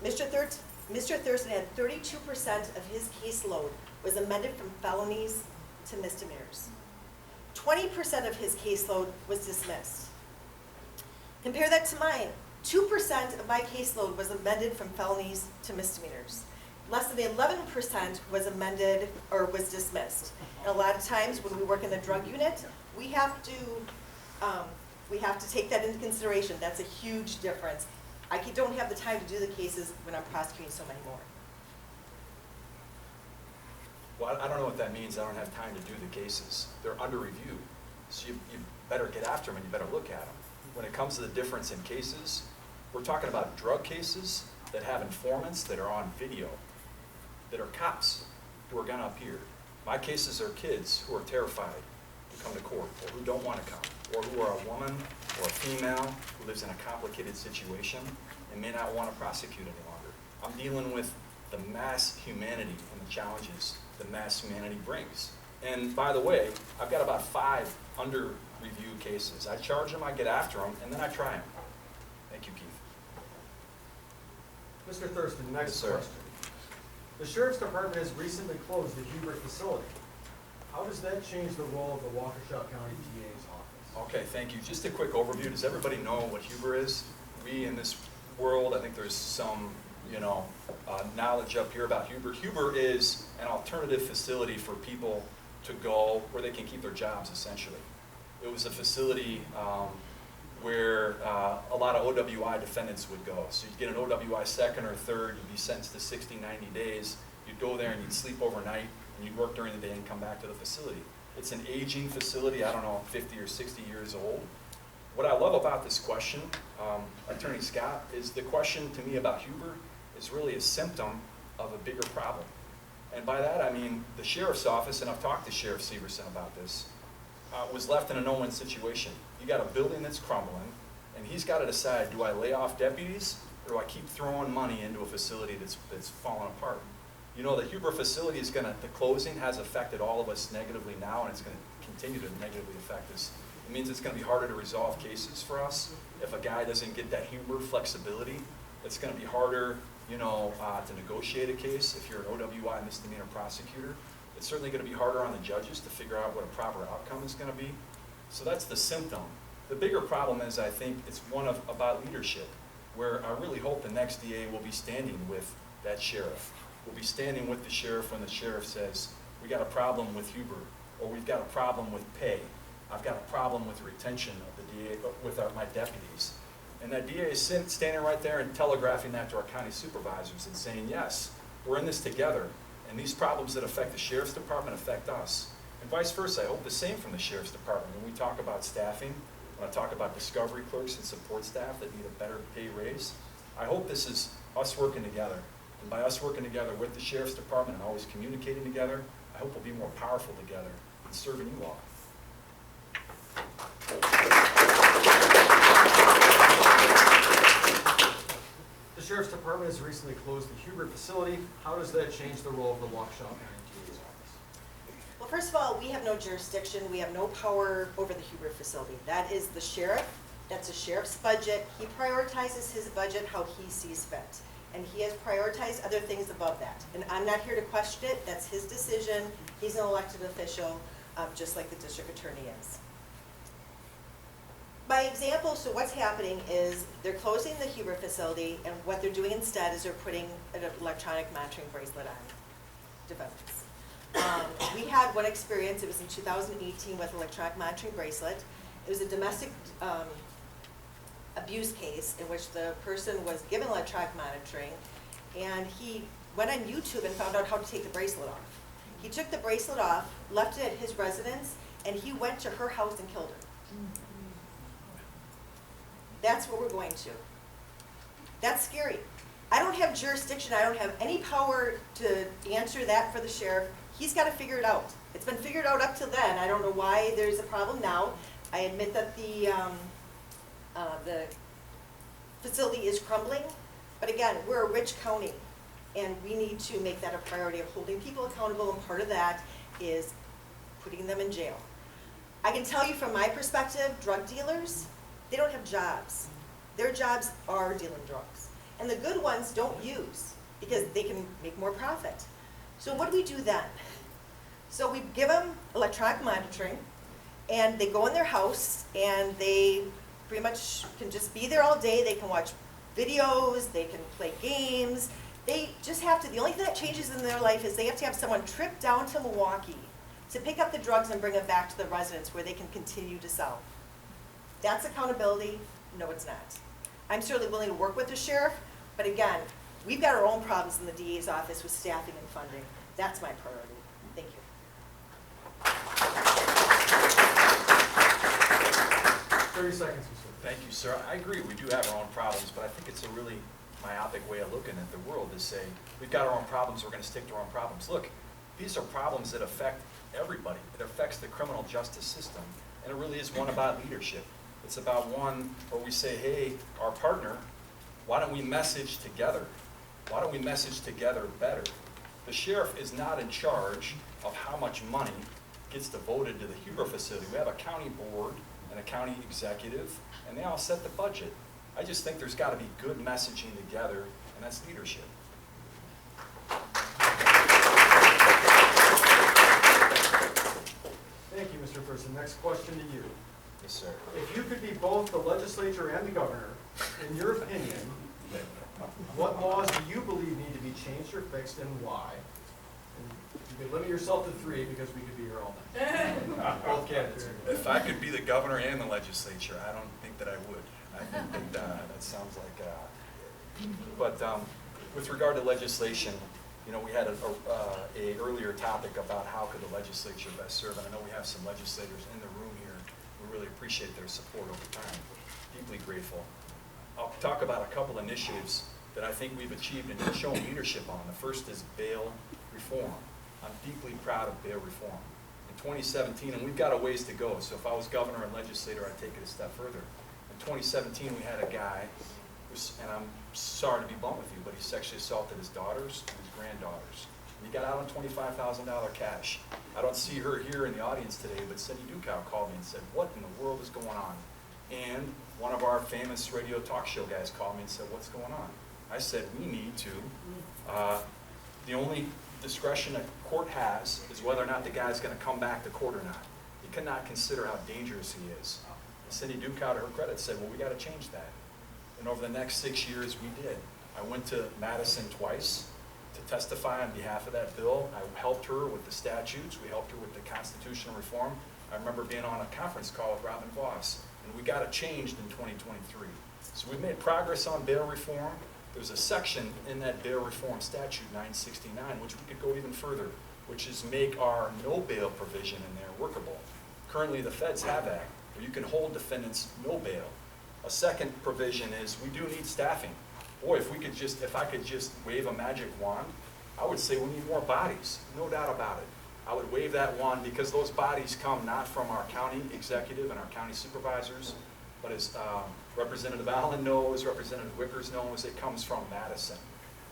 Mr. Thurston had 32% of his caseload was amended from felonies to misdemeanors. 20% of his caseload was dismissed. Compare that to mine. 2% of my caseload was amended from felonies to misdemeanors. Less than 11% was amended or was dismissed. And a lot of times when we work in the drug unit, we have to take that into consideration. That's a huge difference. I don't have the time to do the cases when I'm prosecuting so many more. Well, I don't know what that means. I don't have time to do the cases. They're under review. So you better get after them and you better look at them. When it comes to the difference in cases, we're talking about drug cases that have informants that are on video, that are cops who are going to appear. My cases are kids who are terrified to come to court, or who don't want to come, or who are a woman or a female who lives in a complicated situation and may not want to prosecute any longer. I'm dealing with the mass humanity and the challenges that mass humanity brings. And by the way, I've got about 5 under review cases. I charge them, I get after them, and then I try them. Thank you, Keith. Mr. Thurston, next Yes, question. The Sheriff's Department has recently closed the Huber facility. How does that change the role of the Waukesha County DA's office? Okay, thank you. Just a quick overview. Does everybody know what Huber is? We in this world, I think there's some knowledge up here about Huber. Huber is an alternative facility for people to go where they can keep their jobs, essentially. It was a facility where a lot of OWI defendants would go. So you'd get an OWI second or third, you'd be sentenced to 60, 90 days. You'd go there and you'd sleep overnight, and you'd work during the day and come back to the facility. It's an aging facility, I don't know, 50 or 60 years old. What I love about this question, Attorney Scott, is the question to me about Huber is really a symptom of a bigger problem. And by that I mean the sheriff's office, and I've talked to Sheriff Severson about this, was left in a no-win situation. You got a building that's crumbling, and he's got to decide, do I lay off deputies, or do I keep throwing money into a facility that's falling apart? You know, the Huber facility is the closing has affected all of us negatively now, and it's going to continue to negatively affect us. It means it's going to be harder to resolve cases for us. If a guy doesn't get that Huber flexibility, it's going to be harder, to negotiate a case if you're an OWI misdemeanor prosecutor. It's certainly going to be harder on the judges to figure out what a proper outcome is going to be. So that's the symptom. The bigger problem is, I think, it's one about leadership, where I really hope the next DA will be standing with that sheriff. We'll be standing with the sheriff when the sheriff says, we got a problem with Huber, or we've got a problem with pay. I've got a problem with retention of the DA, with my deputies. And that DA is standing right there and telegraphing that to our county supervisors and saying, yes, we're in this together, and these problems that affect the sheriff's department affect us. And vice versa, I hope the same from the sheriff's department. When we talk about staffing, when I talk about discovery clerks and support staff that need a better pay raise, I hope this is us working together. And by us working together with the sheriff's department and always communicating together, I hope we'll be more powerful together in serving you all. The Sheriff's Department has recently closed the Huber facility. How does that change the role of the Waukesha County DA's office? Well, first of all, we have no jurisdiction. We have no power over the Huber facility. That is the sheriff. That's a sheriff's budget. He prioritizes his budget how he sees fit. And he has prioritized other things above that. And I'm not here to question it. That's his decision. He's an elected official, just like the district attorney is. By example, so what's happening is they're closing the Huber facility, and what they're doing instead is they're putting an electronic monitoring bracelet on defendants. We had one experience, it was in 2018 with electronic monitoring bracelet. It was a domestic abuse case in which the person was given electronic monitoring, and he went on YouTube and found out how to take the bracelet off. He took the bracelet off, left it at his residence, and he went to her house and killed her. That's what we're going to. That's scary. I don't have jurisdiction. I don't have any power to answer that for the sheriff. He's got to figure it out. It's been figured out up till then. I don't know why there's a problem now. I admit that the facility is crumbling, but again, we're a rich county, and we need to make that a priority of holding people accountable, and part of that is putting them in jail. I can tell you from my perspective, drug dealers, they don't have jobs. Their jobs are dealing drugs. And the good ones don't use because they can make more profit. So what do we do then? So we give them electronic monitoring, and they go in their house, and they pretty much can just be there all day. They can watch videos, they can play games. They just have to, the only thing that changes in their life is they have to have someone trip down to Milwaukee to pick up the drugs and bring them back to the residence where they can continue to sell. That's accountability? No, it's not. I'm certainly willing to work with the sheriff, but again, we've got our own problems in the DA's office with staffing and funding. That's my priority. Thank you. 30 seconds, sir. Thank you, sir. I agree, we do have our own problems, but I think it's a really myopic way of looking at the world to say, we've got our own problems, we're going to stick to our own problems. Look, these are problems that affect everybody. It affects the criminal justice system, and it really is one about leadership. It's about one where we say, hey, our partner, why don't we message together? Why don't we message together better? The sheriff is not in charge of how much money gets devoted to the Huber facility. We have a county board and a county executive, and they all set the budget. I just think there's got to be good messaging together, and that's leadership. Thank you, Mr. Person. Next question to you. Yes, sir. If you could be both the legislature and the governor, in your opinion, What laws do you believe need to be changed or fixed and why? And you can limit yourself to 3 because we could be here all night. Both candidates. If I could be the governor and the legislature, I don't think that I would. I think that sounds like, but with regard to legislation, you know, we had a earlier topic about how could the legislature best serve, and I know we have some legislators in the room here. We really appreciate their support over time. Deeply grateful. I'll talk about a couple initiatives that I think we've achieved and shown leadership on. The first is bail reform. I'm deeply proud of bail reform. In 2017, and we've got a ways to go, so if I was governor and legislator, I'd take it a step further. In 2017, we had a guy, and I'm sorry to be blunt with you, but he sexually assaulted his daughters and his granddaughters. And he got out on $25,000 cash. I don't see her here in the audience today, but Cindy Dukow called me and said, what in the world is going on? And one of our famous radio talk show guys called me and said, what's going on? I said, we need to, the only discretion a court has is whether or not the guy's going to come back to court or not. You cannot consider how dangerous he is. And Cindy Dukow, to her credit, said, well, we got to change that. And over the next 6 years, we did. I went to Madison twice to testify on behalf of that bill. I helped her with the statutes. We helped her with the constitutional reform. I remember being on a conference call with Robin Voss, and we got it changed in 2023. So we've made progress on bail reform. There's a section in that bail reform statute, 969, which we could go even further, which is make our no bail provision in there workable. Currently, the feds have that, where you can hold defendants no bail. A second provision is we do need staffing. Boy, if I could just wave a magic wand, I would say we need more bodies, no doubt about it. I would wave that wand because those bodies come not from our county executive and our county supervisors, but as Representative Allen knows, Representative Wickers knows, it comes from Madison.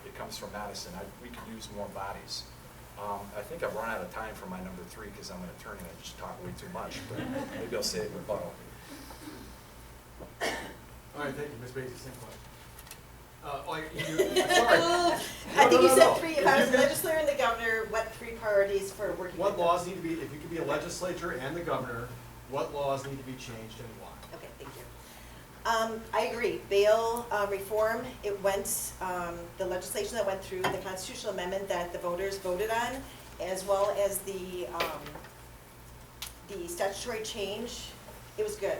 It comes from Madison. We could use more bodies. I think I've run out of time for my number 3 because I'm an attorney. I just talk way too much, but maybe I'll say it in rebuttal. All right, thank you, Ms. Bates. Same question. Sorry. I think you said 3. If I was the legislator and the governor, what 3 priorities for working? What laws need to be, if you could be a legislature and the governor, what laws need to be changed and why? Okay, thank you. I agree. Bail reform, it went, the legislation that went through, the constitutional amendment that the voters voted on, as well as the statutory change, it was good.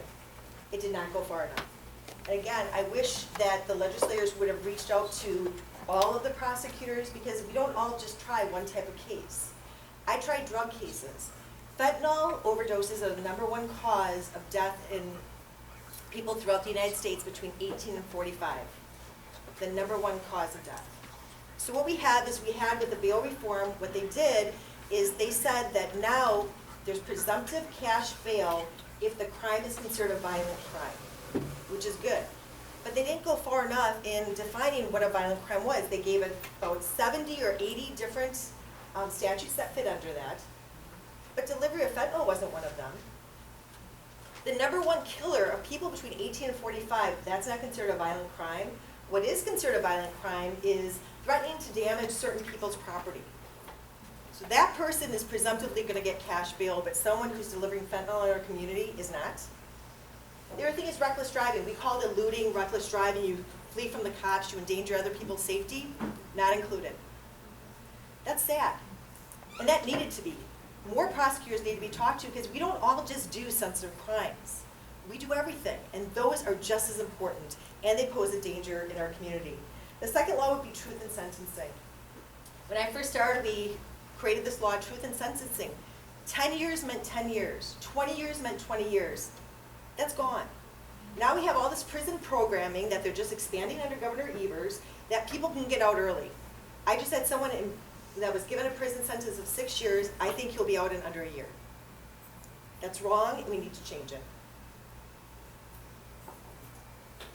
It did not go far enough. And again, I wish that the legislators would have reached out to all of the prosecutors because we don't all just try one type of case. I tried drug cases. Fentanyl overdoses are the #1 cause of death in people throughout the United States between 18 and 45. The #1 cause of death. So what we have is we had with the bail reform, what they did is they said that now there's presumptive cash bail if the crime is considered a violent crime, which is good. But they didn't go far enough in defining what a violent crime was. They gave it about 70 or 80 different statutes that fit under that. But delivery of fentanyl wasn't one of them. The #1 killer of people between 18 and 45, that's not considered a violent crime. What is considered a violent crime is threatening to damage certain people's property. So that person is presumptively going to get cash bail, but someone who's delivering fentanyl in our community is not. The other thing is reckless driving. We call it eluding, reckless driving. You flee from the cops, you endanger other people's safety, not included. That's sad. And that needed to be. More prosecutors need to be talked to because we don't all just do sensitive crimes. We do everything, and those are just as important, and they pose a danger in our community. The second law would be truth in sentencing. When I first started, we created this law, truth in sentencing. 10 years meant 10 years. 20 years meant 20 years. That's gone. Now we have all this prison programming that they're just expanding under Governor Evers that people can get out early. I just had someone that was given a prison sentence of 6 years. I think he'll be out in under a year. That's wrong, and we need to change it.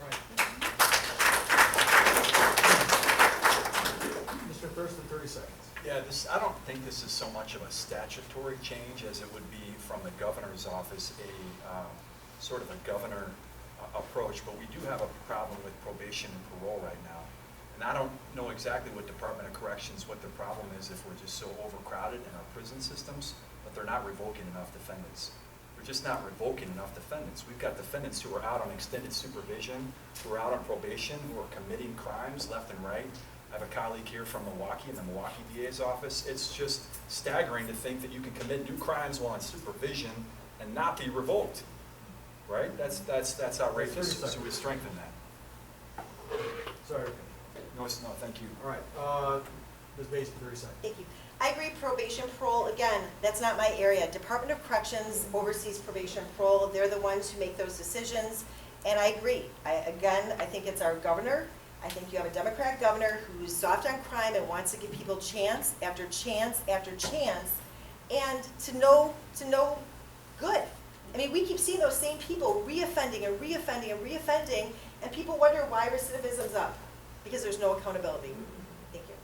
Right. Mr. Thurston, 30 seconds. Yeah, I don't think this is so much of a statutory change as it would be from the governor's office, sort of a governor approach, but we do have a problem with probation and parole right now. And I don't know exactly what Department of Corrections, what the problem is if we're just so overcrowded in our prison systems, but they're not revoking enough defendants. we're just not revoking enough defendants. We've got defendants who are out on extended supervision, who are out on probation, who are committing crimes left and right. I have a colleague here from Milwaukee in the Milwaukee DA's office. It's just staggering to think that you can commit new crimes while on supervision and not be revoked, right? That's outrageous, so we strengthen that. Sorry. No, thank you. All right, Ms. Basie, 30 seconds. Thank you. I agree, probation, parole, again, that's not my area. Department of Corrections oversees probation, parole. They're the ones who make those decisions. And I agree. I think it's our governor. I think you have a Democrat governor who's soft on crime and wants to give people chance after chance after chance, and to no good. I mean, we keep seeing those same people reoffending and reoffending and reoffending, and people wonder why recidivism's up, because there's no accountability. Thank you.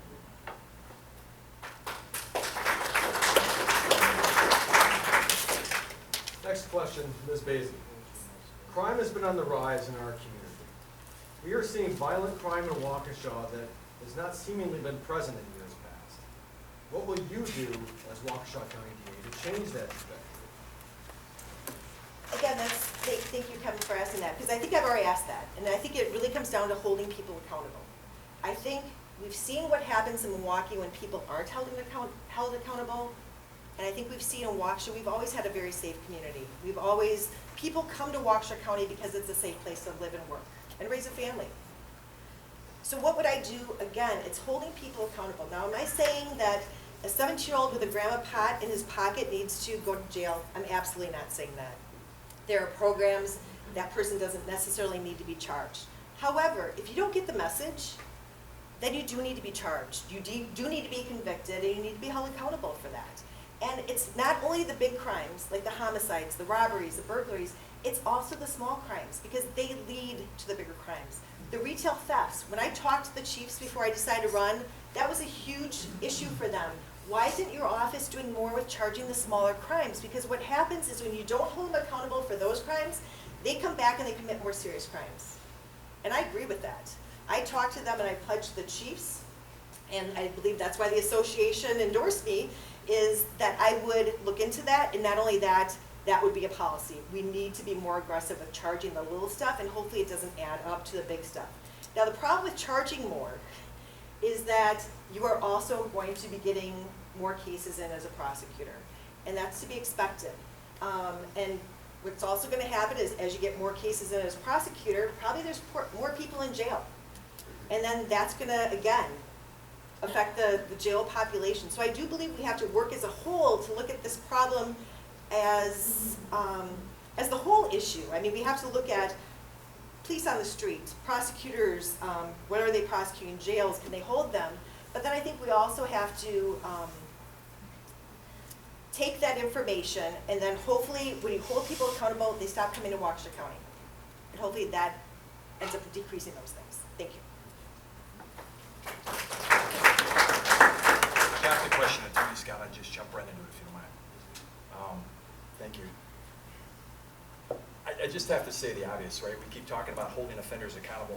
Next question, Ms. Basie. Crime has been on the rise in our community. We are seeing violent crime in Waukesha that has not seemingly been present in years past. What will you do as Waukesha County DA to change that trajectory? Again, thank you, Kevin, for asking that, because I think I've already asked that, and I think it really comes down to holding people accountable. I think we've seen what happens in Milwaukee when people aren't held accountable, and I think we've seen in Waukesha, we've always had a very safe community. People come to Waukesha County because it's a safe place to live and work and raise a family. So what would I do? Again, it's holding people accountable. Now, am I saying that a 17-year-old with a grandma pot in his pocket needs to go to jail? I'm absolutely not saying that. There are programs, that person doesn't necessarily need to be charged. However, if you don't get the message, then you do need to be charged. You do need to be convicted, and you need to be held accountable for that. And it's not only the big crimes, like the homicides, the robberies, the burglaries, it's also the small crimes, because they lead to the bigger crimes. The retail thefts, when I talked to the chiefs before I decided to run, that was a huge issue for them. Why isn't your office doing more with charging the smaller crimes? Because what happens is when you don't hold them accountable for those crimes, they come back and they commit more serious crimes. And I agree with that. I talked to them and I pledged the chiefs, and I believe that's why the association endorsed me, is that I would look into that, and not only that, that would be a policy. We need to be more aggressive with charging the little stuff, and hopefully it doesn't add up to the big stuff. Now, the problem with charging more is that you are also going to be getting more cases in as a prosecutor, and that's to be expected. And what's also going to happen is, as you get more cases in as a prosecutor, probably there's more people in jail. And then that's going to, again, affect the jail population. So I do believe we have to work as a whole to look at this problem as the whole issue. I mean, we have to look at police on the street, prosecutors, what are they prosecuting, jails, can they hold them? But then I think we also have to take that information, and then hopefully when you hold people accountable, they stop coming to Waukesha County. And hopefully that ends up decreasing those things. Thank you. Got the question, Attorney Scott. I'd just jump right into it if you don't mind. Thank you. I just have to say the obvious, right? We keep talking about holding offenders accountable,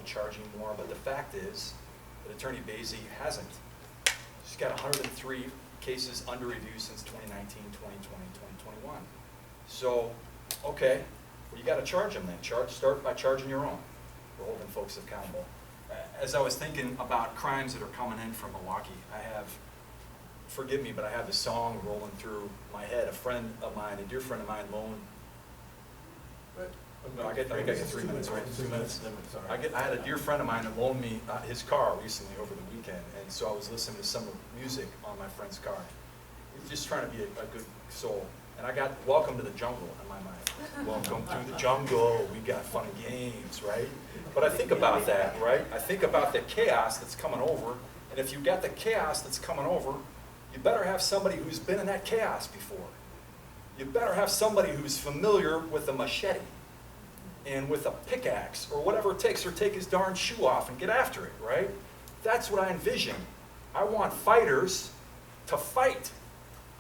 charging more, but the fact is that Attorney Basie hasn't. She's got 103 cases under review since 2019, 2020, 2021. So, okay, well, you got to charge them then. Start by charging your own. We're holding folks accountable. As I was thinking about crimes that are coming in from Milwaukee, I have, forgive me, but I have the song rolling through my head. A friend of mine, a dear friend of mine, loaned. I think I get 3 minutes, right? 2 minutes. I had a dear friend of mine that loaned me his car recently over the weekend, and so I was listening to some music on my friend's car. He's just trying to be a good soul. And I got Welcome to the Jungle in my mind. Welcome to the jungle, we got fun and games, right? But I think about that, right? I think about the chaos that's coming over, and if you've got the chaos that's coming over, you better have somebody who's been in that chaos before. You better have somebody who's familiar with a machete and with a pickaxe or whatever it takes, or take his darn shoe off and get after it, right? That's what I envision. I want fighters to fight.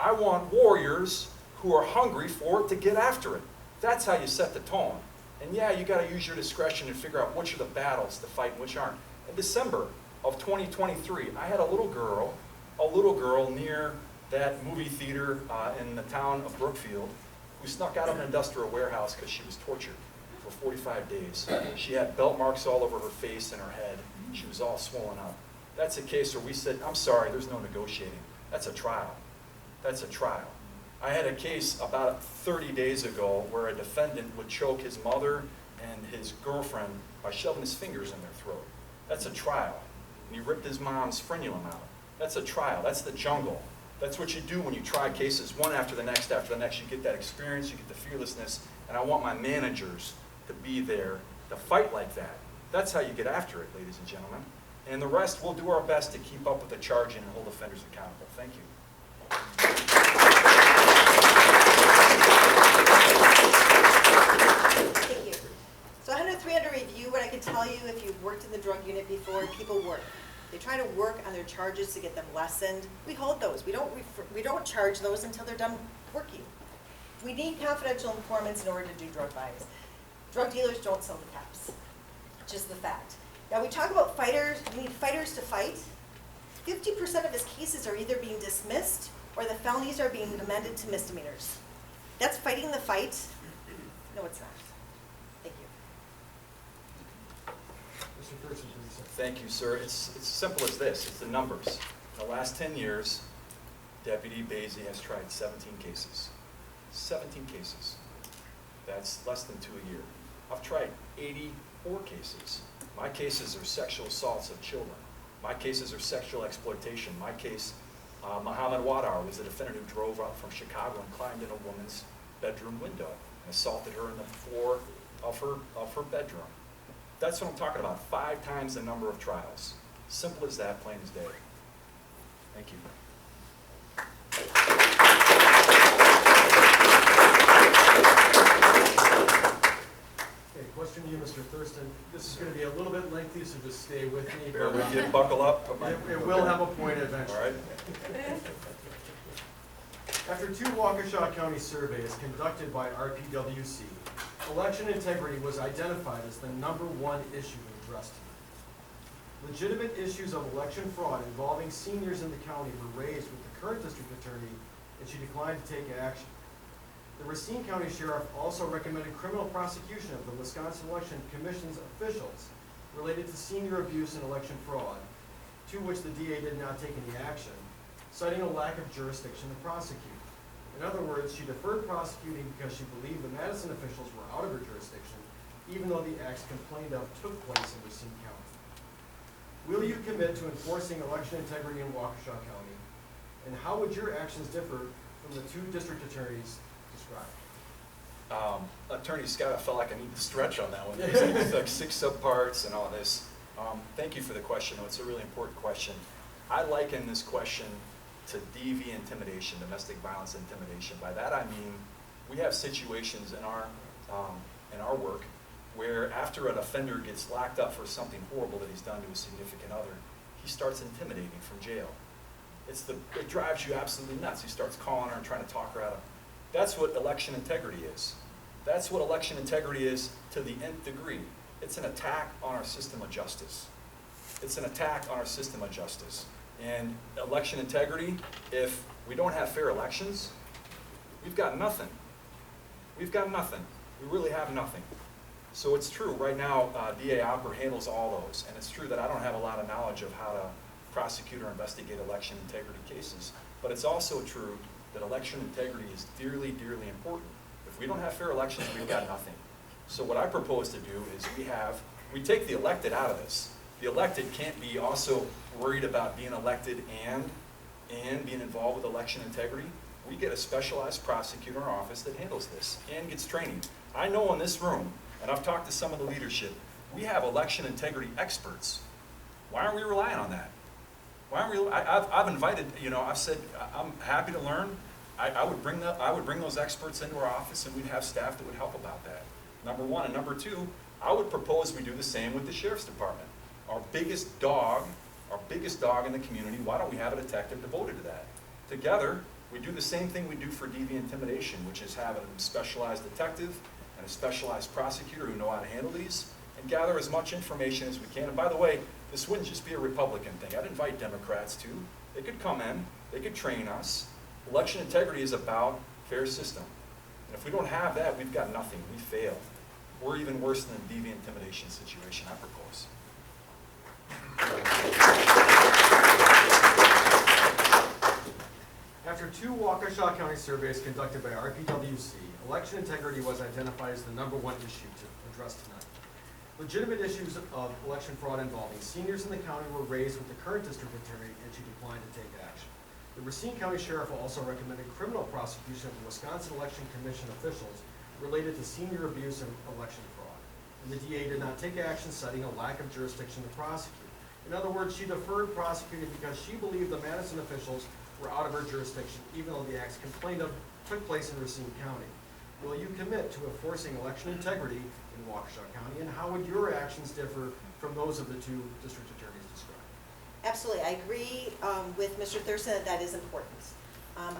I want warriors who are hungry for it to get after it. That's how you set the tone. And yeah, you got to use your discretion and figure out which are the battles to fight and which aren't. In December of 2023, I had a little girl near that movie theater in the town of Brookfield who snuck out of an industrial warehouse because she was tortured for 45 days. She had belt marks all over her face and her head. She was all swollen up. That's a case where we said, I'm sorry, there's no negotiating. That's a trial. That's a trial. I had a case about 30 days ago where a defendant would choke his mother and his girlfriend by shoving his fingers in their throat. That's a trial. And he ripped his mom's frenulum out. That's a trial. That's the jungle. That's what you do when you try cases one after the next after the next. You get that experience, you get the fearlessness, and I want my managers to be there to fight like that. That's how you get after it, ladies and gentlemen. And the rest, we'll do our best to keep up with the charging and hold offenders accountable. Thank you. Thank you. So 300 review, what I can tell you, if you've worked in the drug unit before, people work. They try to work on their charges to get them lessened. We hold those. We don't charge those until they're done working. We need confidential informants in order to do drug buys. Drug dealers don't sell the cops. Just the fact. Now we talk about fighters. We need fighters to fight. 50% of his cases are either being dismissed or the felonies are being amended to misdemeanors. That's fighting the fight. No, it's not. Thank you. Mr. Thurston, please. Thank you, sir. It's as simple as this. It's the numbers. In the last 10 years, Deputy Basie has tried 17 cases. 17 cases. That's less than 2 a year. I've tried 84 cases. My cases are sexual assaults of children. My cases are sexual exploitation. My case, Muhammad Wadar was the defendant who drove up from Chicago and climbed in a woman's bedroom window and assaulted her in the floor of her bedroom. That's what I'm talking about. 5 times the number of trials. Simple as that, plain as day. Thank you. Okay, question to you, Mr. Thurston. This is going to be a little bit lengthy, so just stay with me. Bear with you, buckle up. It will have a point eventually. All right. After 2 Waukesha County surveys conducted by RPWC, election integrity was identified as the #1 issue addressed. Legitimate issues of election fraud involving seniors in the county were raised with the current district attorney, and she declined to take action. The Racine County Sheriff also recommended criminal prosecution of the Wisconsin Election Commission's officials related to senior abuse and election fraud, to which the DA did not take any action, citing a lack of jurisdiction to prosecute. In other words, she deferred prosecuting because she believed the Madison officials were out of her jurisdiction, even though the acts complained of took place in Racine County. Will you commit to enforcing election integrity in Waukesha County? And how would your actions differ from the 2 district attorneys described? Attorney Scott, I felt like I need to stretch on that one. There's like 6 subparts and all this. Thank you for the question. It's a really important question. I liken this question to DV intimidation, domestic violence intimidation. By that I mean we have situations in our work where after an offender gets locked up for something horrible that he's done to a significant other, he starts intimidating from jail. It drives you absolutely nuts. He starts calling her and trying to talk her out of. That's what election integrity is. That's what election integrity is to the nth degree. It's an attack on our system of justice. It's an attack on our system of justice. And election integrity, if we don't have fair elections, we've got nothing. We've got nothing. We really have nothing. So it's true, right now, DA Opper handles all those. And it's true that I don't have a lot of knowledge of how to prosecute or investigate election integrity cases. But it's also true that election integrity is dearly, dearly important. If we don't have fair elections, we've got nothing. So what I propose to do is we take the elected out of this. The elected can't be also worried about being elected and being involved with election integrity. We get a specialized prosecutor in our office that handles this and gets training. I know in this room, and I've talked to some of the leadership, we have election integrity experts. Why aren't we relying on that? Why aren't we? I've invited, I've said I'm happy to learn. I would bring those experts into our office, and we'd have staff that would help about that. #1, and #2, I would propose we do the same with the sheriff's department. Our biggest dog in the community, why don't we have a detective devoted to that? Together, we do the same thing we do for DV intimidation, which is have a specialized detective and a specialized prosecutor who know how to handle these and gather as much information as we can. And by the way, this wouldn't just be a Republican thing. I'd invite Democrats too. They could come in, they could train us. Election integrity is about fair system. And if we don't have that, we've got nothing. We fail. We're even worse than the deviant intimidation situation I propose. After 2 Waukesha County surveys conducted by RPWC, election integrity was identified as the #1 issue to address tonight. Legitimate issues of election fraud involving seniors in the county were raised with the current district attorney, and she declined to take action. The Racine County Sheriff also recommended criminal prosecution of the Wisconsin Election Commission officials related to senior abuse and election fraud. And the DA did not take action, citing a lack of jurisdiction to prosecute. In other words, she deferred prosecuting because she believed the Madison officials were out of her jurisdiction, even though the acts complained of took place in Racine County. Will you commit to enforcing election integrity in Waukesha County, and how would your actions differ from those of the 2 district attorneys described? Absolutely, I agree with Mr. Thurston that that is important.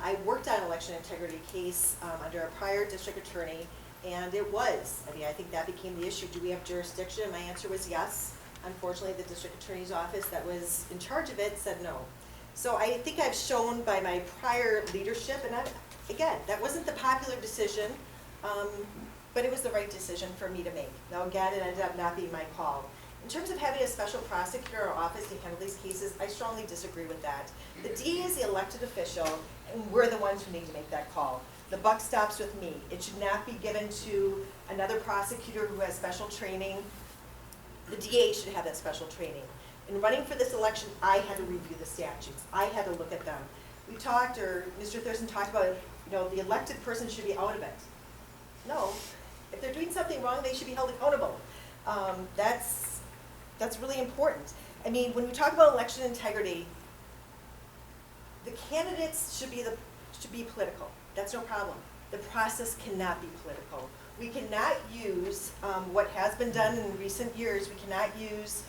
I worked on an election integrity case under a prior district attorney, and it was. I mean, I think that became the issue. Do we have jurisdiction? And my answer was yes. Unfortunately, the district attorney's office that was in charge of it said no. So I think I've shown by my prior leadership, and again, that wasn't the popular decision, but it was the right decision for me to make. Now again, it ended up not being my call. In terms of having a special prosecutor in our office to handle these cases, I strongly disagree with that. The DA is the elected official, and we're the ones who need to make that call. The buck stops with me. It should not be given to another prosecutor who has special training. The DA should have that special training. In running for this election, I had to review the statutes. I had to look at them. We talked, or Mr. Thurston talked about, the elected person should be out of it. No, if they're doing something wrong, they should be held accountable. That's really important. I mean, when we talk about election integrity, the candidates should be political. That's no problem. The process cannot be political. We cannot use what has been done in recent years. We cannot use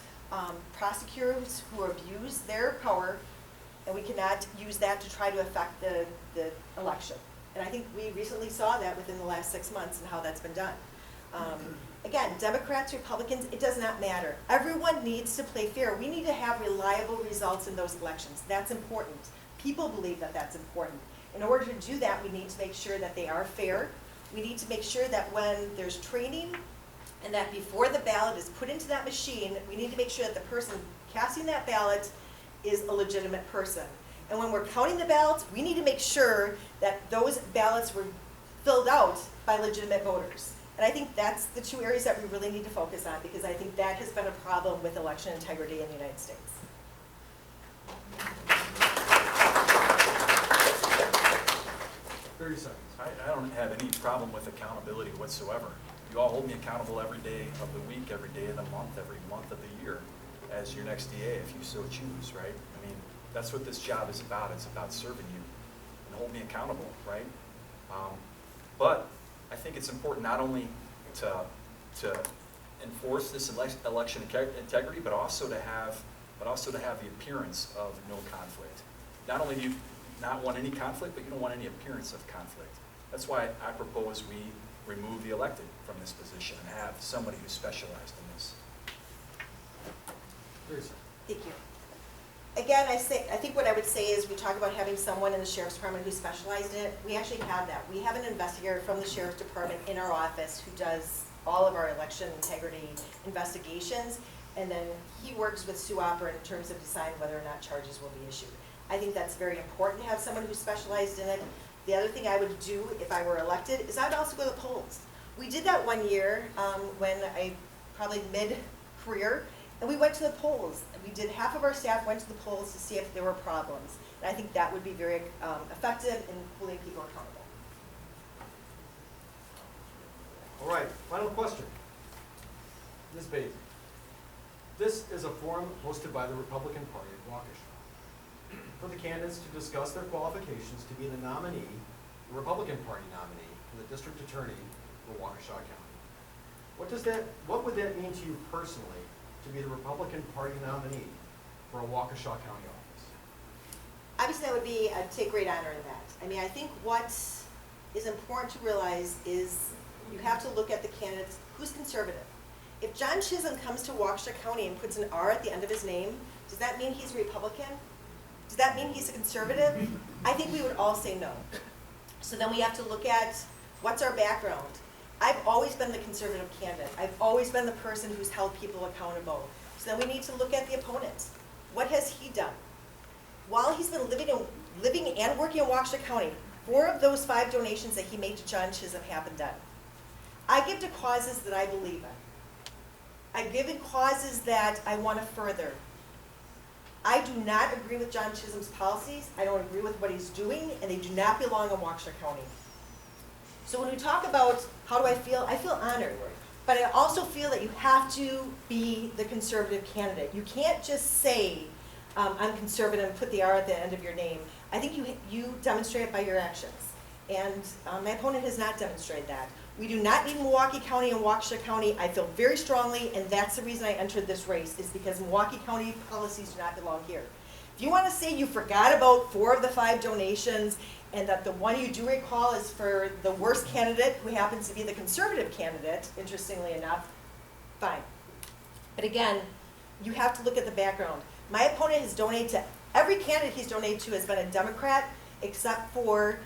prosecutors who abuse their power, and we cannot use that to try to affect the election. And I think we recently saw that within the last 6 months and how that's been done. Again, Democrats, Republicans, it does not matter. Everyone needs to play fair. We need to have reliable results in those elections. That's important. People believe that that's important. In order to do that, we need to make sure that they are fair. We need to make sure that when there's training and that before the ballot is put into that machine, we need to make sure that the person casting that ballot is a legitimate person. And when we're counting the ballots, we need to make sure that those ballots were filled out by legitimate voters. And I think that's the 2 areas that we really need to focus on, because I think that has been a problem with election integrity in the United States. 30 seconds. I don't have any problem with accountability whatsoever. You all hold me accountable every day of the week, every day of the month, every month of the year as your next DA, if you so choose, right? I mean, that's what this job is about. It's about serving you and hold me accountable, right? But I think it's important not only to enforce this election integrity, but also to have the appearance of no conflict. Not only do you not want any conflict, but you don't want any appearance of conflict. That's why I propose we remove the elected from this position and have somebody who's specialized in this. Thank you. Again, I think what I would say is we talk about having someone in the Sheriff's Department who specialized in it. We actually have that. We have an investigator from the Sheriff's Department in our office who does all of our election integrity investigations, and then he works with Sue Opera in terms of deciding whether or not charges will be issued. I think that's very important to have someone who's specialized in it. The other thing I would do if I were elected is I'd also go to the polls. We did that one year when I probably mid-career, and we went to the polls. We did, half of our staff went to the polls to see if there were problems. And I think that would be very effective in holding people accountable. All right, final question. Ms. Bates, this is a forum hosted by the Republican Party of Waukesha for the candidates to discuss their qualifications to be the nominee, the Republican Party nominee, for the district attorney for Waukesha County. What would that mean to you personally to be the Republican Party nominee for a Waukesha County office? Obviously, that would be, I'd take great honor in that. I mean, I think what is important to realize is you have to look at the candidates. Who's conservative? If John Chisholm comes to Waukesha County and puts an R at the end of his name, does that mean he's a Republican? Does that mean he's a conservative? I think we would all say no. So then we have to look at What's our background? I've always been the conservative candidate. I've always been the person who's held people accountable. So then we need to look at the opponent. What has he done? While he's been living and working in Waukesha County, 4 of those 5 donations that he made to John Chisholm have been done. I give to causes that I believe in. I give in causes that I want to further. I do not agree with John Chisholm's policies. I don't agree with what he's doing, and they do not belong in Waukesha County. So when we talk about how do I feel honored. But I also feel that you have to be the conservative candidate. You can't just say, I'm conservative and put the R at the end of your name. I think you demonstrate it by your actions. And my opponent has not demonstrated that. We do not need Milwaukee County and Waukesha County. I feel very strongly, and that's the reason I entered this race, is because Milwaukee County policies do not belong here. If you want to say you forgot about 4 of the 5 donations, and that the one you do recall is for the worst candidate, who happens to be the conservative candidate, interestingly enough, fine. But again, you have to look at the background. My opponent has donated to, every candidate he's donated to has been a Democrat, except for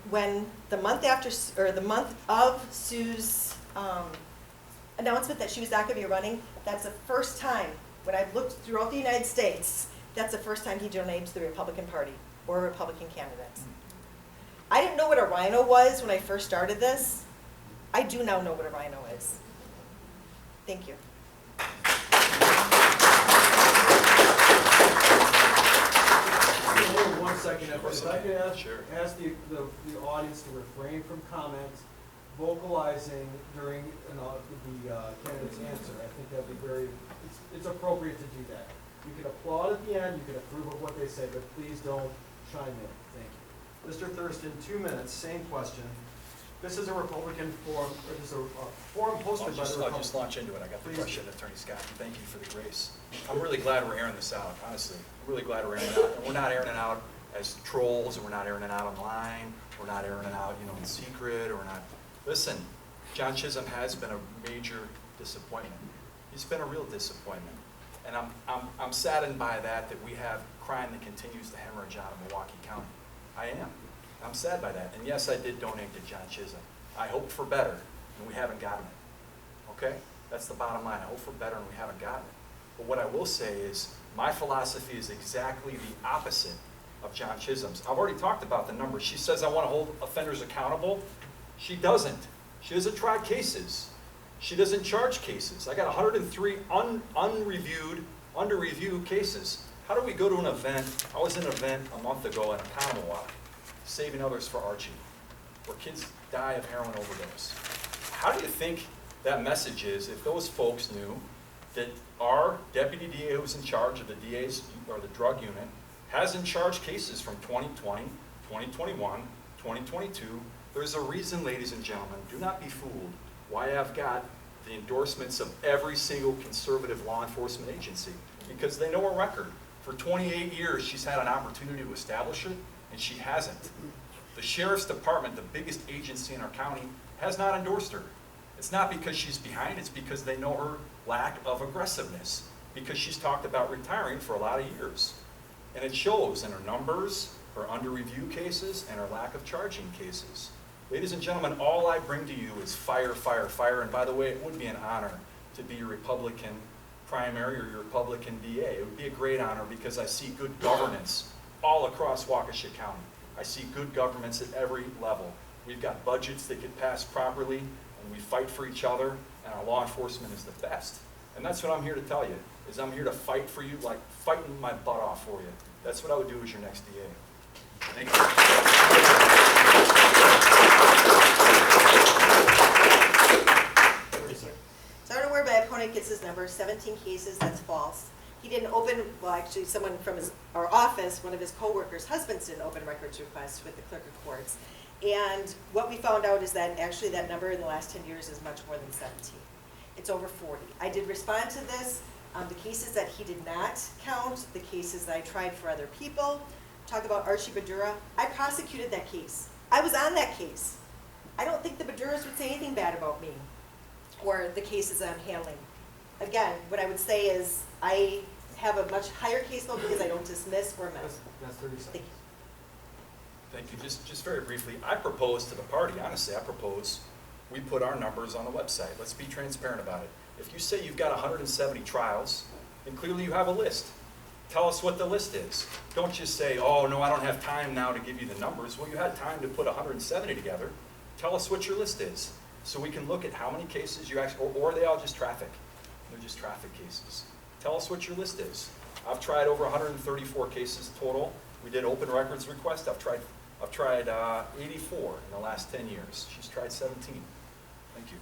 when the month after, or the month of Sue's announcement that she was not going to be running, that's the first time, when I've looked throughout the United States, that's the first time he donated to the Republican Party or a Republican candidate. I didn't know what a rhino was when I first started this. I do now know what a rhino is. Thank you. Hold on 1 second. If I could ask the audience to refrain from comments, vocalizing during the candidate's answer. I think that would be it's appropriate to do that. You can applaud at the end, you can approve of what they say, but please don't chime in. Thank you. Mr. Thurston, 2 minutes, same question. This is a Republican forum, or this is a forum hosted by the Republicans. I'll just launch into it. I got the question, Attorney Scott. Thank you for the grace. I'm really glad we're airing this out, honestly. I'm really glad we're airing it out. And we're not airing it out as trolls, and we're not airing it out online. We're not airing it out, in secret, or we're not. Listen, John Chisholm has been a major disappointment. He's been a real disappointment. And I'm saddened by that we have crime that continues to hemorrhage out of Milwaukee County. I am. I'm sad by that. And yes, I did donate to John Chisholm. I hoped for better, and we haven't gotten it. Okay? That's the bottom line. I hope for better, and we haven't gotten it. But what I will say is, my philosophy is exactly the opposite of John Chisholm's. I've already talked about the numbers. She says I want to hold offenders accountable. She doesn't. She doesn't try cases. She doesn't charge cases. I got 103 under review cases. How do we go to an event? I was in an event a month ago at a Commonwealth, Saving Others for Archie, where kids die of heroin overdose. How do you think that message is if those folks knew that our deputy DA who's in charge of the DA's, or the drug unit, hasn't charged cases from 2020, 2021, 2022? There's a reason, ladies and gentlemen, do not be fooled, why I've got the endorsements of every single conservative law enforcement agency, because they know her record. For 28 years, she's had an opportunity to establish it, and she hasn't. The Sheriff's Department, the biggest agency in our county, has not endorsed her. It's not because she's behind, it's because they know her lack of aggressiveness, because she's talked about retiring for a lot of years. And it shows in her numbers, her under review cases, and her lack of charging cases. Ladies and gentlemen, all I bring to you is fire, fire, fire. And by the way, it would be an honor to be your Republican primary or your Republican DA. It would be a great honor because I see good governance all across Waukesha County. I see good governments at every level. We've got budgets that get passed properly, and we fight for each other, and our law enforcement is the best. And that's what I'm here to tell you, is I'm here to fight for you, like fighting my butt off for you. That's what I would do as your next DA. Thank you. So I don't know where my opponent gets his number, 17 cases, that's false. He didn't open, well actually someone from our office, one of his co-workers' husbands did an open records request with the clerk of courts. And what we found out is that actually that number in the last 10 years is much more than 17. It's over 40. I did respond to this. The cases that he did not count, the cases that I tried for other people. Talk about Archie Badura. I prosecuted that case. I was on that case. I don't think the Baduras would say anything bad about me or the cases that I'm handling. Again, what I would say is I have a much higher caseload because I don't dismiss or miss. That's 30 seconds. Thank you. Thank you. Just very briefly, I propose to the party, honestly, I propose we put our numbers on the website. Let's be transparent about it. If you say you've got 170 trials, then clearly you have a list. Tell us what the list is. Don't just say, oh, no, I don't have time now to give you the numbers. Well, you had time to put 170 together. Tell us what your list is so we can look at how many cases you actually, or are they all just traffic? They're just traffic cases. Tell us what your list is. I've tried over 134 cases total. We did open records request. I've tried 84 in the last 10 years. She's tried 17. Thank you.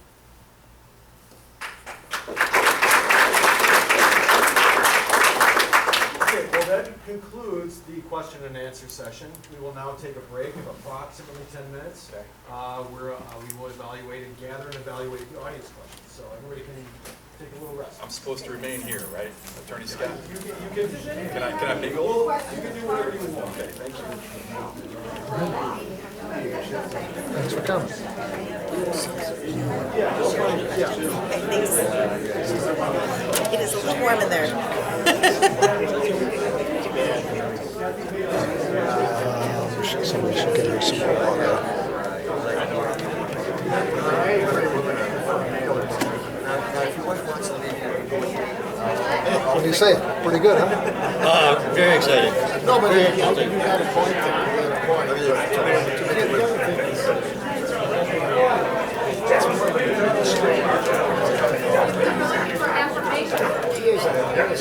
Okay, well that concludes the question and answer session. We will now take a break of approximately 10 minutes. Okay. We will evaluate and gather and evaluate the audience questions. So everybody can take a little rest. I'm supposed to remain here, right? Attorney Scott? Can I mingle? You can do whatever you want. Okay, thank you. Thanks for coming. It is a little warm in there. Somebody should get her some more water. What do you say? Pretty good, huh? Very exciting. No, but Very you exciting. had a point there. You had a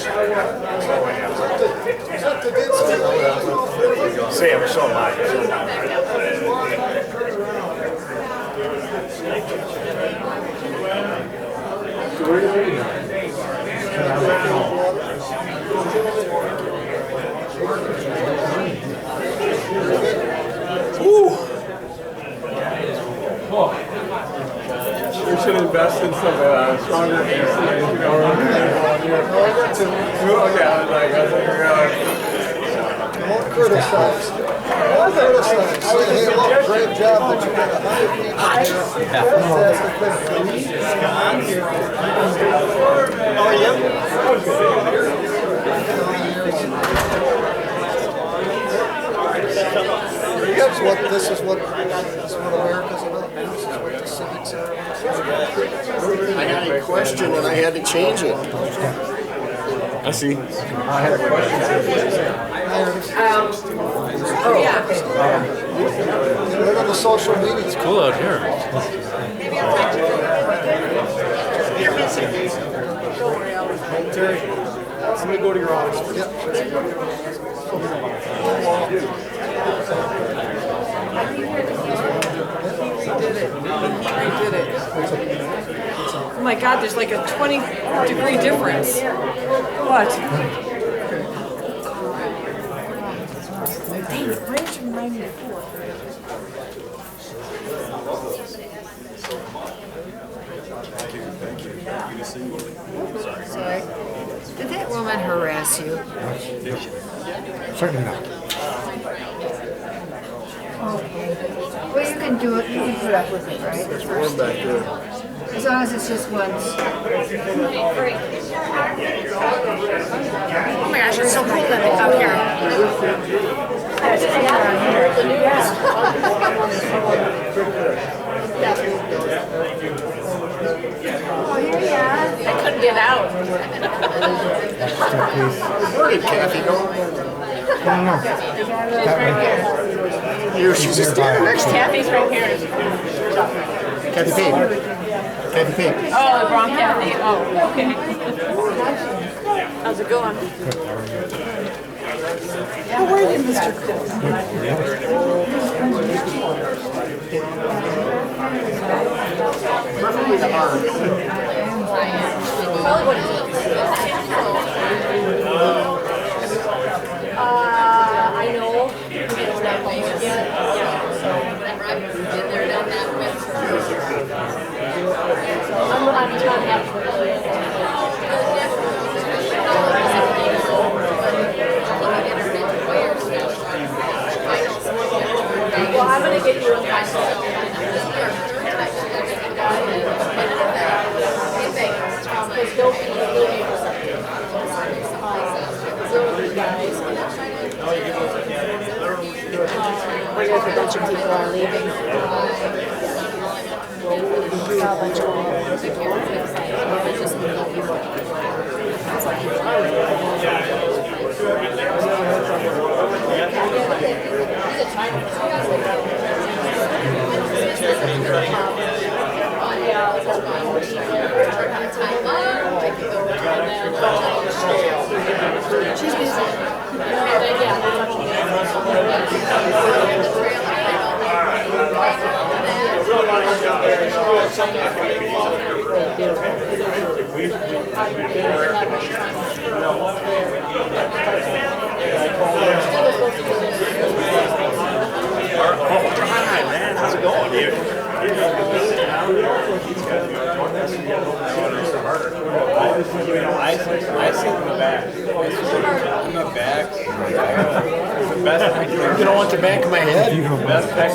Sam, so am I. We should invest in some stronger pieces, you know. Okay, I was like, Don't criticize. Don't criticize. Say, hey, look, great job that you got 100 people here. Fantastic thing. How are you? This is what America's about. This is what the civics are. I had a question and I had to change it. I see. I had a question. Oh, yeah. Get rid of the social media. It's cool out here. Maybe I'll talk to you. You're missing. Terry, I'm going to go to your office. Oh my God, there's like a 20-degree difference. What? Dang, why didn't you remind me before? Sorry. Did that woman harass you? Certainly not. Okay. Well, you can do it. You can put up with it, right? It's warm back there. As long as it's just once. Oh my gosh, it's so cold out here. Oh, here you are. I couldn't get out. Where did Kathy go? I don't know. That way. Here, she's just standing next to me. Kathy's right here. Kathy Payne. Kathy Payne. Oh, the wrong Kathy. Oh, okay. How's it going? How are you, Mr. Cook? Perfectly the arm. I know. Well, I'm going to get you a because bunch of people are leaving. Saw a bunch of She's busy. Hi, man. How's it going? I sit in the back. In the back. The best. You don't want the back of my head? The best back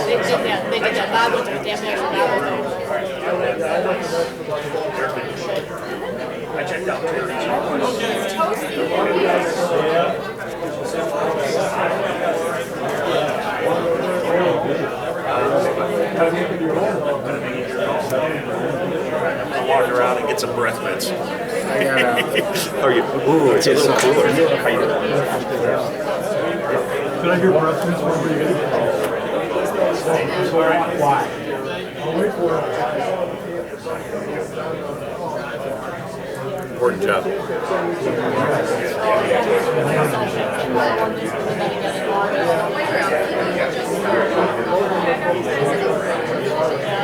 position you can get. They did that. Bob was damn near I checked out walk around and get some breath mints. How are you? Ooh, it's a little cooler. How you doing? Can I hear breath mints before you get Why? Important job.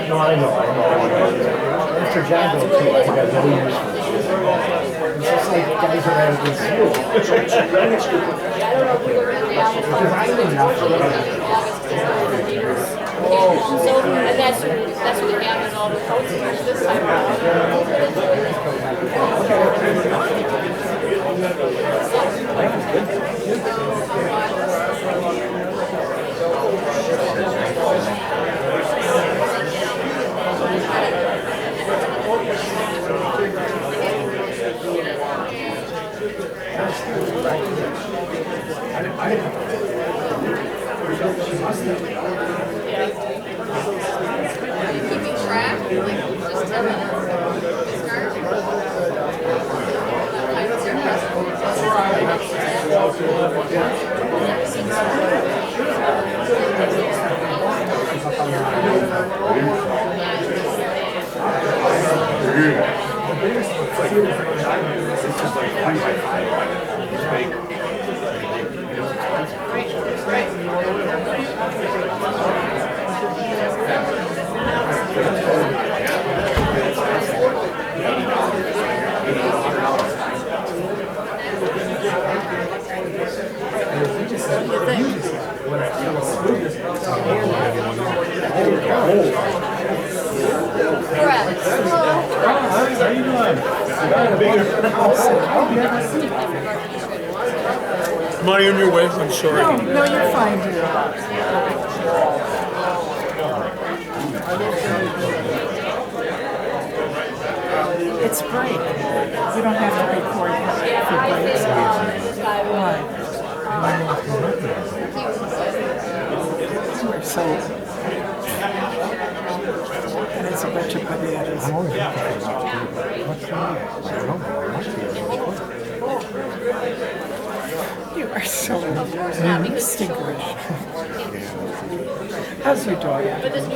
No, I know. Mr. John goes too. I think I know you. It's just like guys are out of this school. Because I didn't and that's what they have in all the coaches this time Keeping track, just tell How you doing? Am I in your way? I'm sorry. No, you're fine, dear. It's break. You don't have to record for breaks. Why? We're so... And it's a bunch of bananas. You are so distinguished. How's your dog? Did you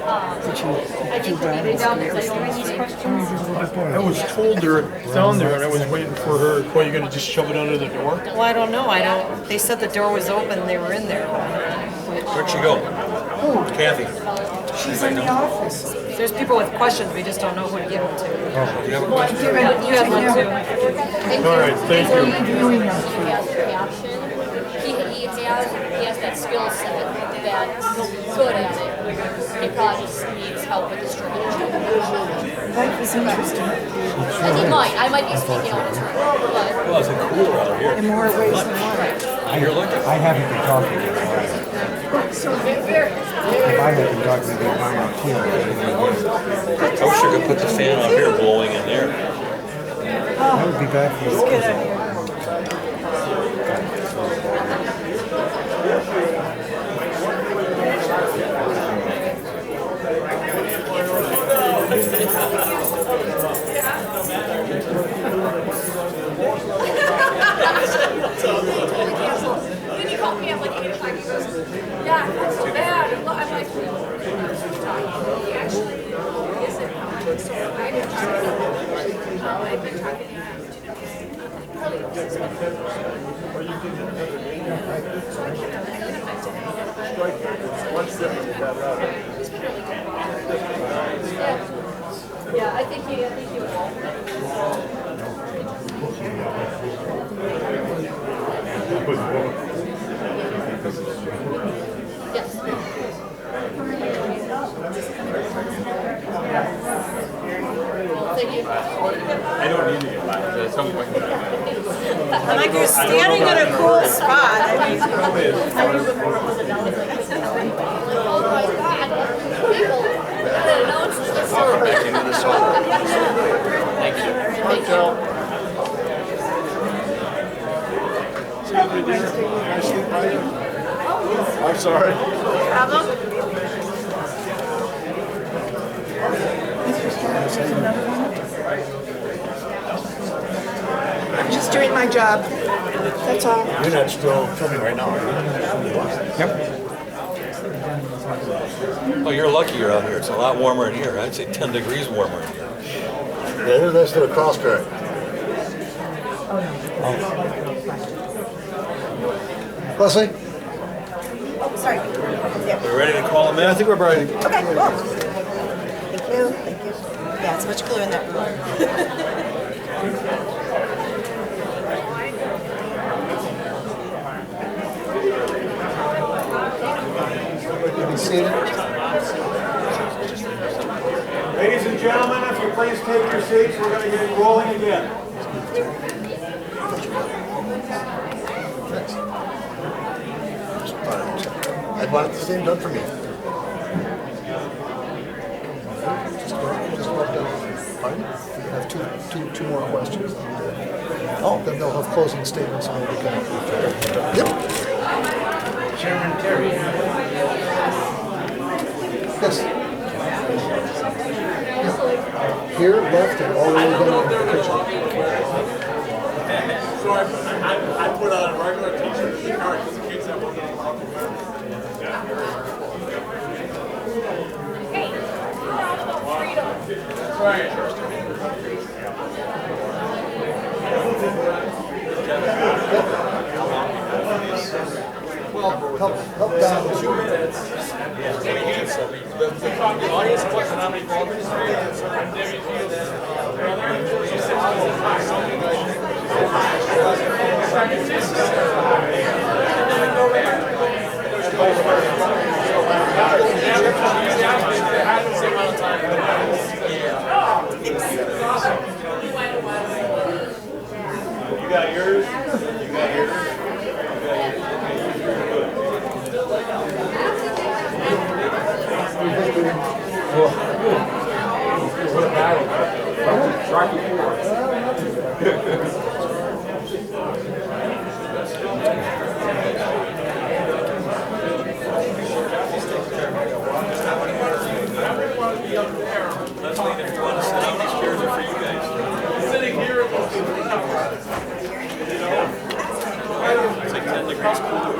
I was told they're down there and I was waiting for her. What, are you going to just shove it under the door? Well, I don't know. They said the door was open and they were in there. Where'd she go? Kathy. She's in the office. There's people with questions. We just don't know who to give them to. Oh, you have a question? You have one too. All right, thank you. He has that skill set that he's good at it. He probably just needs help with the strategy. Life is interesting. I might be speaking on his turn, but Well, it's cooler out here. In more ways than one. You're looking. I haven't been talking to him. If I had been talking to him, I'm not feeling I wish you could put the fan out here blowing in there. I would be back for It's a good idea. then he called me at like 8 o'clock. He goes, yeah, that's too bad. I'm like, he actually isn't. So I've been talking to him. I've been talking to him probably so I can identify to him a little bit. He's been really good. Yeah, I think he will. Yes. Thank you. I don't need to get back at some point. And like you're standing in a cool spot. I mean, Oh my God. People. Welcome back into the song. Thank you. Thank you. I'm sorry. problem? I'm just doing my job. That's all. You're not still filming right now, are you? Yep. Oh, you're lucky you're out here. It's a lot warmer in here. I'd say 10 degrees warmer in here. Yeah, there's nice little cross current. Leslie? Oh, sorry. Yeah. We're ready to call him in? I think we're ready. Okay, cool. Thank you, thank you. Yeah, it's much cooler in that room. Be seated. Ladies and gentlemen, if you please take your seats, we're going to get rolling again. I'd want the same done for me. Just walk down. Fine. We have two more questions. Oh. Then they'll have closing statements and we'll be done. Yep. Chairman Terry. Yes. Here, left, and all the way down to the kitchen. So I put on a regular t-shirt in the car because the kids that wasn't allowed to wear. Hey, we're all about freedom. That's right. Well, help down. 2 minutes. The audience question, how many programs are You got yours? You got yours? Leslie, if you want to sit down, these chairs are for you guys. Sitting here. It's like 10 degrees cooler.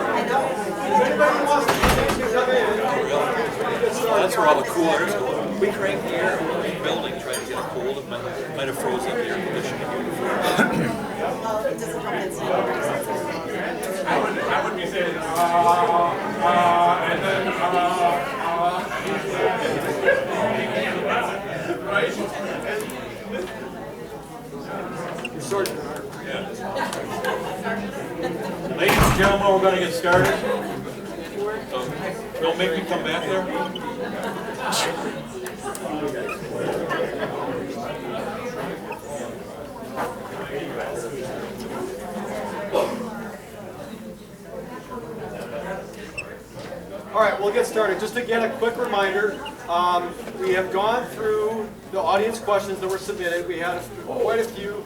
That's where all the cool air is going. We cranked the air in the building trying to get it cold. It might have frozen up the air conditioning. Well, it doesn't help that it's I would be saying, and then, right? You're sort of, Ladies and gentlemen, we're going to get started. So, don't make me come back there. All right, we'll get started. Just again, a quick reminder. We have gone through the audience questions that were submitted. We had quite a few.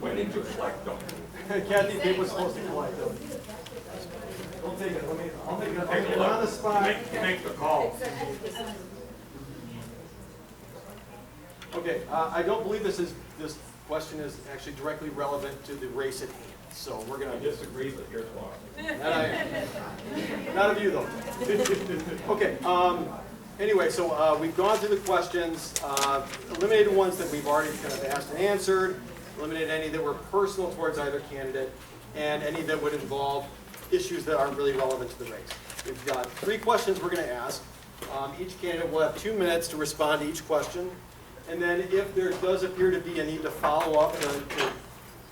We need to select them. Kathy Dave was supposed to collect them. I'll take it. I'll make it on the spot. Make the call. Okay, I don't believe this question is actually directly relevant to the race at hand. So we're going to disagree, but here's why. Not of you, though. Okay. Anyway, so we've gone through the questions, eliminated ones that we've already kind of asked and answered, eliminated any that were personal towards either candidate, and any that would involve issues that aren't really relevant to the race. We've got 3 questions we're going to ask. Each candidate will have 2 minutes to respond to each question. And then if there does appear to be a need to follow up to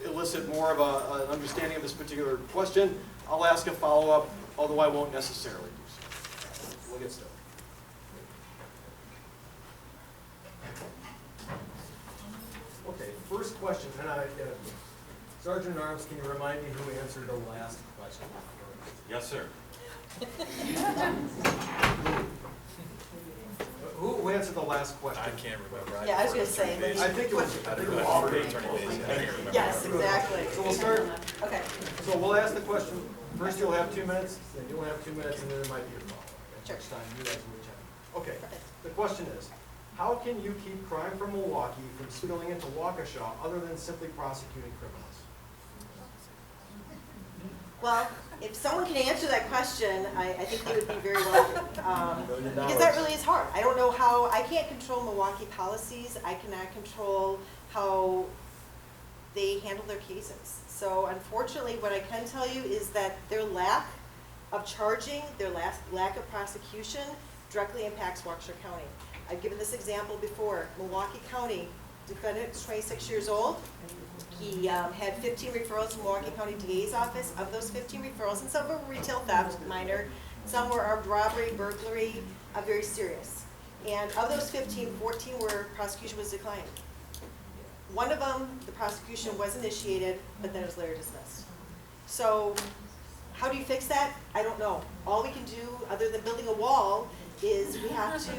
elicit more of an understanding of this particular question, I'll ask a follow-up, although I won't necessarily do so. We'll get started. Okay, first question. Sergeant at Arms, can you remind me who answered the last question? Yes, sir. Who answered the last question? I can't remember. Yeah, I was going to say. I think it was Attorney Basie. I can't remember. Yes, exactly. So we'll start. Okay. So we'll ask the question. First, you'll have 2 minutes. Then you'll have 2 minutes, and then there might be a follow-up. Sure. Next time, you guys will check. Okay. The question is, how can you keep crime from Milwaukee from spilling into Waukesha other than simply prosecuting criminals? Well, if someone can answer that question, I think they would be very welcome. Because that really is hard. I don't know how, I can't control Milwaukee policies. I cannot control how they handle their cases. So unfortunately, what I can tell you is that their lack of charging, their lack of prosecution directly impacts Waukesha County. I've given this example before. Milwaukee County, defendant is 26 years old. He had 15 referrals from Milwaukee County DA's office. Of those 15 referrals, and some were retail theft, minor, some were armed robbery, burglary, very serious. And of those 15, 14 were prosecution was declined. One of them, the prosecution was initiated, but then it was later dismissed. So how do you fix that? I don't know. All we can do, other than building a wall, is we have to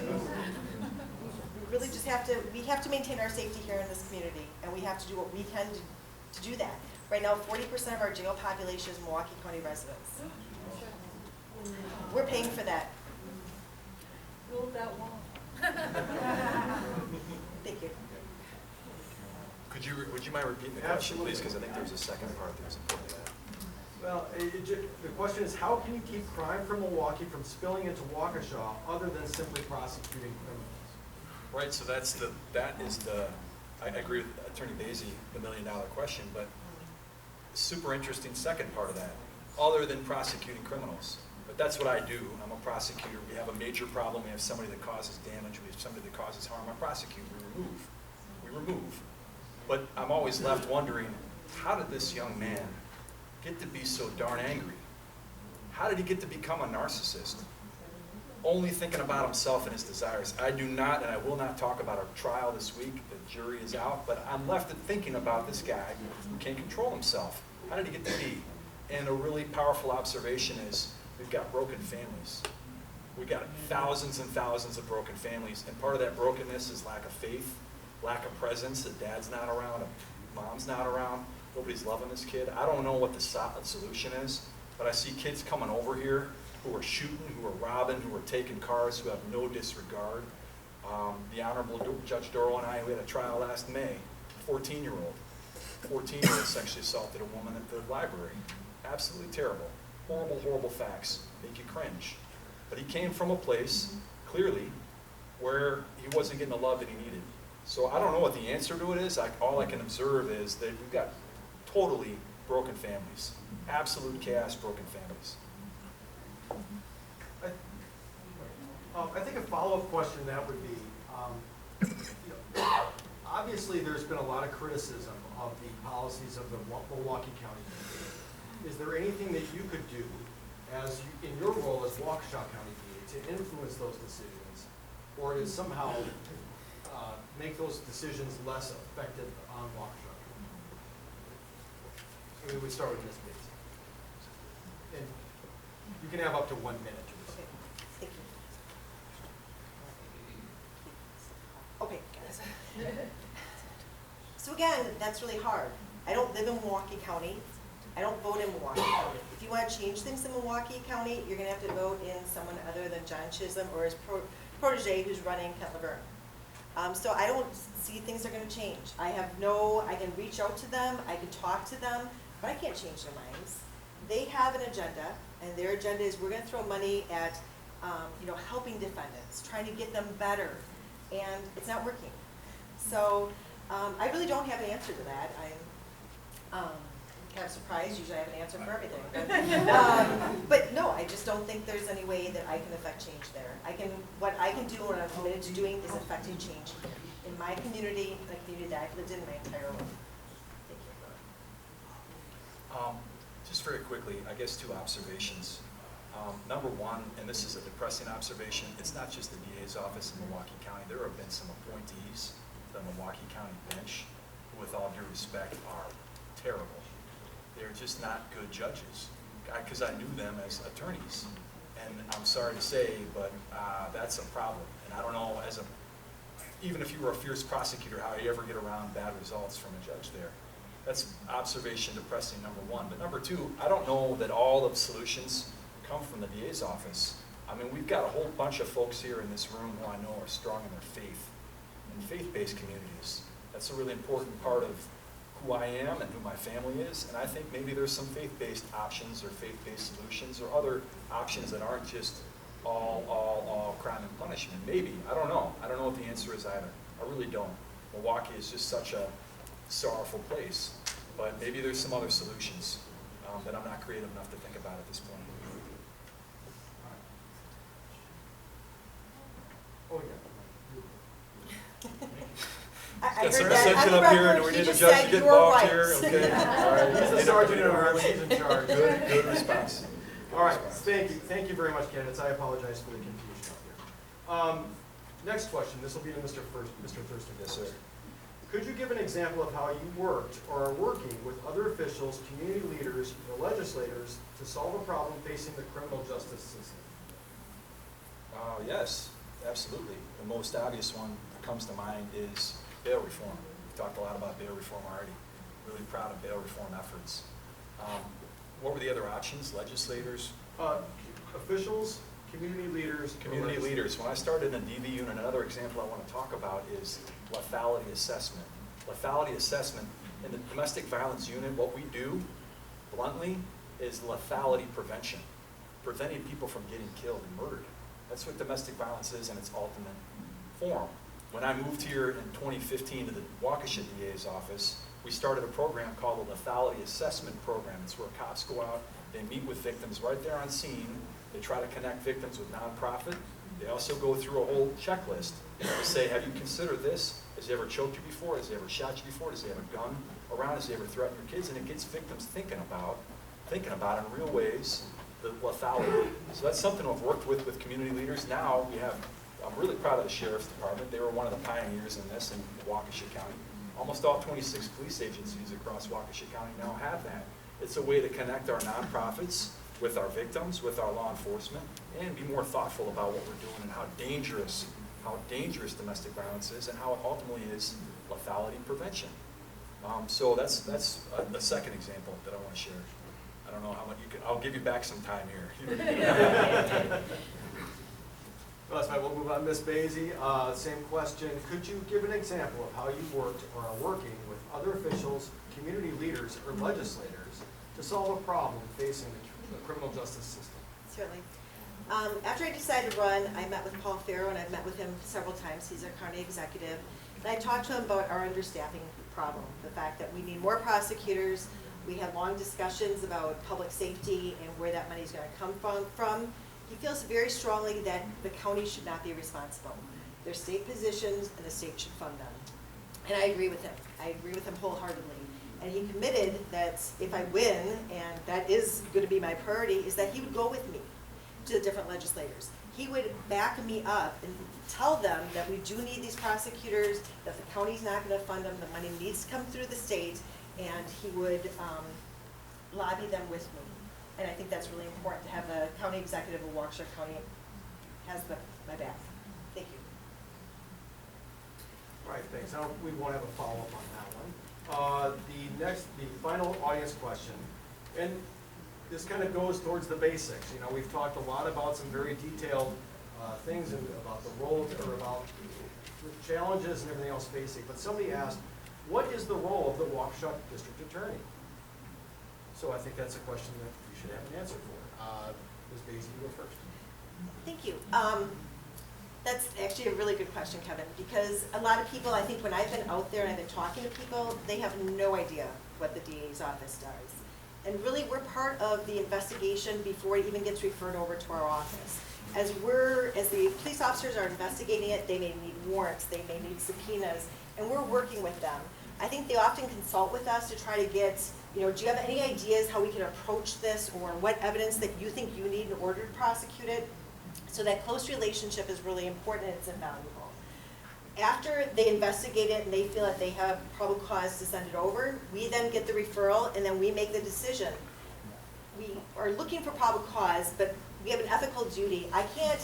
really just have to maintain our safety here in this community, and we have to do what we can to do that. Right now, 40% of our jail population is Milwaukee County residents. We're paying for that. Build that wall. Thank you. Would you mind repeating the question, please? Because I think there's a second part that was important to that. Well, the question is, how can you keep crime from Milwaukee from spilling into Waukesha other than simply prosecuting criminals? Right, so that is the, I agree with Attorney Basie, the $1 million question, but super interesting second part of that, other than prosecuting criminals. But that's what I do. I'm a prosecutor. We have a major problem. We have somebody that causes damage. We have somebody that causes harm. I prosecute. We remove. But I'm always left wondering, how did this young man get to be so darn angry? How did he get to become a narcissist? Only thinking about himself and his desires. I do not, and I will not talk about our trial this week. The jury is out, but I'm left thinking about this guy who can't control himself. How did he get to be? And a really powerful observation is we've got broken families. We've got thousands and thousands of broken families, and part of that brokenness is lack of faith, lack of presence, that dad's not around, mom's not around, nobody's loving this kid. I don't know what the solution is, but I see kids coming over here who are shooting, who are robbing, who are taking cars, who have no disregard. The Honorable Judge Doro and I, we had a trial last May, 14-year-old. 14-year-old sexually assaulted a woman at the library. Absolutely terrible. Horrible, horrible facts. Make you cringe. But he came from a place, clearly, where he wasn't getting the love that he needed. So I don't know what the answer to it is. All I can observe is that we've got totally broken families. Absolute chaos, broken families. I think a follow-up question that would be, obviously there's been a lot of criticism of the policies of the Milwaukee County. Is there anything that you could do in your role as Waukesha County DA to influence those decisions, or to somehow make those decisions less effective on Waukesha? Maybe we start with Ms. Bates. And you can have up to 1 minute to respond. Thank you. Okay, guys. So again, that's really hard. I don't live in Milwaukee County. I don't vote in Milwaukee County. If you want to change things in Milwaukee County, you're going to have to vote in someone other than John Chisholm or his protege who's running Kent Laverne. So I don't see things are going to change. I can reach out to them, I can talk to them, but I can't change their minds. They have an agenda, and their agenda is we're going to throw money at helping defendants, trying to get them better, and it's not working. So I really don't have an answer to that. I'm kind of surprised. Usually I have an answer for everything. But no, I just don't think there's any way that I can affect change there. What I can do, what I'm committed to doing, is affecting change here in my community, in the community that I've lived in my entire life. Thank you. Just very quickly, I guess 2 observations. Number one, and this is a depressing observation, it's not just the DA's office in Milwaukee County. There have been some appointees to the Milwaukee County bench who, with all due respect, are terrible. They're just not good judges, because I knew them as attorneys. And I'm sorry to say, but that's a problem. And I don't know, even if you were a fierce prosecutor, how you ever get around bad results from a judge there. That's observation depressing, number one. But number 2, I don't know that all of the solutions come from the DA's office. I mean, we've got a whole bunch of folks here in this room who I know are strong in their faith, in faith-based communities. That's a really important part of who I am and who my family is, and I think maybe there's some faith-based options or faith-based solutions or other options that aren't just all crime and punishment. Maybe, I don't know. I don't know what the answer is either. I really don't. Milwaukee is just such a sorrowful place, but maybe there's some other solutions that I'm not creative enough to think about at this point. Oh, yeah. I heard Some that. ascension On the up here. record, Do we he need a just judge said to get you were involved right. here? Okay. All right. He's the sergeant at arms, he's in charge. Good response. All right, thank you very much, candidates. I apologize for the confusion out here. Next question, this will be to Mr. Thurston. Yes, sir. Could you give an example of how you worked or are working with other officials, community leaders, or legislators to solve a problem facing the criminal justice system? Yes, absolutely. The most obvious one that comes to mind is bail reform. We've talked a lot about bail reform already. Really proud of bail reform efforts. What were the other options? Legislators? Officials, community leaders. Community leaders. When I started in a DV unit, another example I want to talk about is lethality assessment. Lethality assessment in the domestic violence unit, what we do, bluntly, is lethality prevention. Preventing people from getting killed and murdered. That's what domestic violence is in its ultimate form. When I moved here in 2015 to the Waukesha DA's office, we started a program called the Lethality Assessment Program. It's where cops go out, they meet with victims right there on scene, they try to connect victims with nonprofit. They also go through a whole checklist. They say, have you considered this? Has he ever choked you before? Has he ever shot you before? Does he have a gun around? Has he ever threatened your kids? And it gets victims thinking about in real ways the lethality. So that's something I've worked with community leaders. Now we have, I'm really proud of the Sheriff's Department. They were one of the pioneers in this in Waukesha County. Almost all 26 police agencies across Waukesha County now have that. It's a way to connect our nonprofits with our victims, with our law enforcement, and be more thoughtful about what we're doing and how dangerous domestic violence is and how it ultimately is lethality prevention. So that's the second example that I want to share. I don't know how much you can, I'll give you back some time here. Well, that's fine. We'll move on. Ms. Basie, same question. Could you give an example of how you worked or are working with other officials, community leaders, or legislators to solve a problem facing the criminal justice system? Certainly. After I decided to run, I met with Paul Farrow, and I've met with him several times. He's our county executive. And I talked to him about our understaffing problem, the fact that we need more prosecutors. We had long discussions about public safety and where that money is going to come from. He feels very strongly that the county should not be responsible. They're state positions, and the state should fund them. And I agree with him. I agree with him wholeheartedly. And he committed that if I win, and that is going to be my priority, is that he would go with me to the different legislators. He would back me up and tell them that we do need these prosecutors, that the county's not going to fund them, the money needs to come through the state, and he would lobby them with me. And I think that's really important to have the county executive of Waukesha County has my back. Thank you. All right, thanks. Now, we won't have a follow-up on that one. The final audience question, and this kind of goes towards the basics. You know, we've talked a lot about some very detailed things about the roles or about the challenges and everything else facing. But somebody asked, what is the role of the Waukesha District Attorney? So I think that's a question that you should have an answer for. Ms. Basie, you go first. Thank you. That's actually a really good question, Kevin, because a lot of people, I think when I've been out there and I've been talking to people, they have no idea what the DA's office does. And really, we're part of the investigation before it even gets referred over to our office. As the police officers are investigating it, they may need warrants, they may need subpoenas, and we're working with them. I think they often consult with us to try to get, do you have any ideas how we can approach this, or what evidence that you think you need in order to prosecute it? So that close relationship is really important and it's invaluable. After they investigate it and they feel that they have probable cause to send it over, we then get the referral and then we make the decision. We are looking for probable cause, but we have an ethical duty. I can't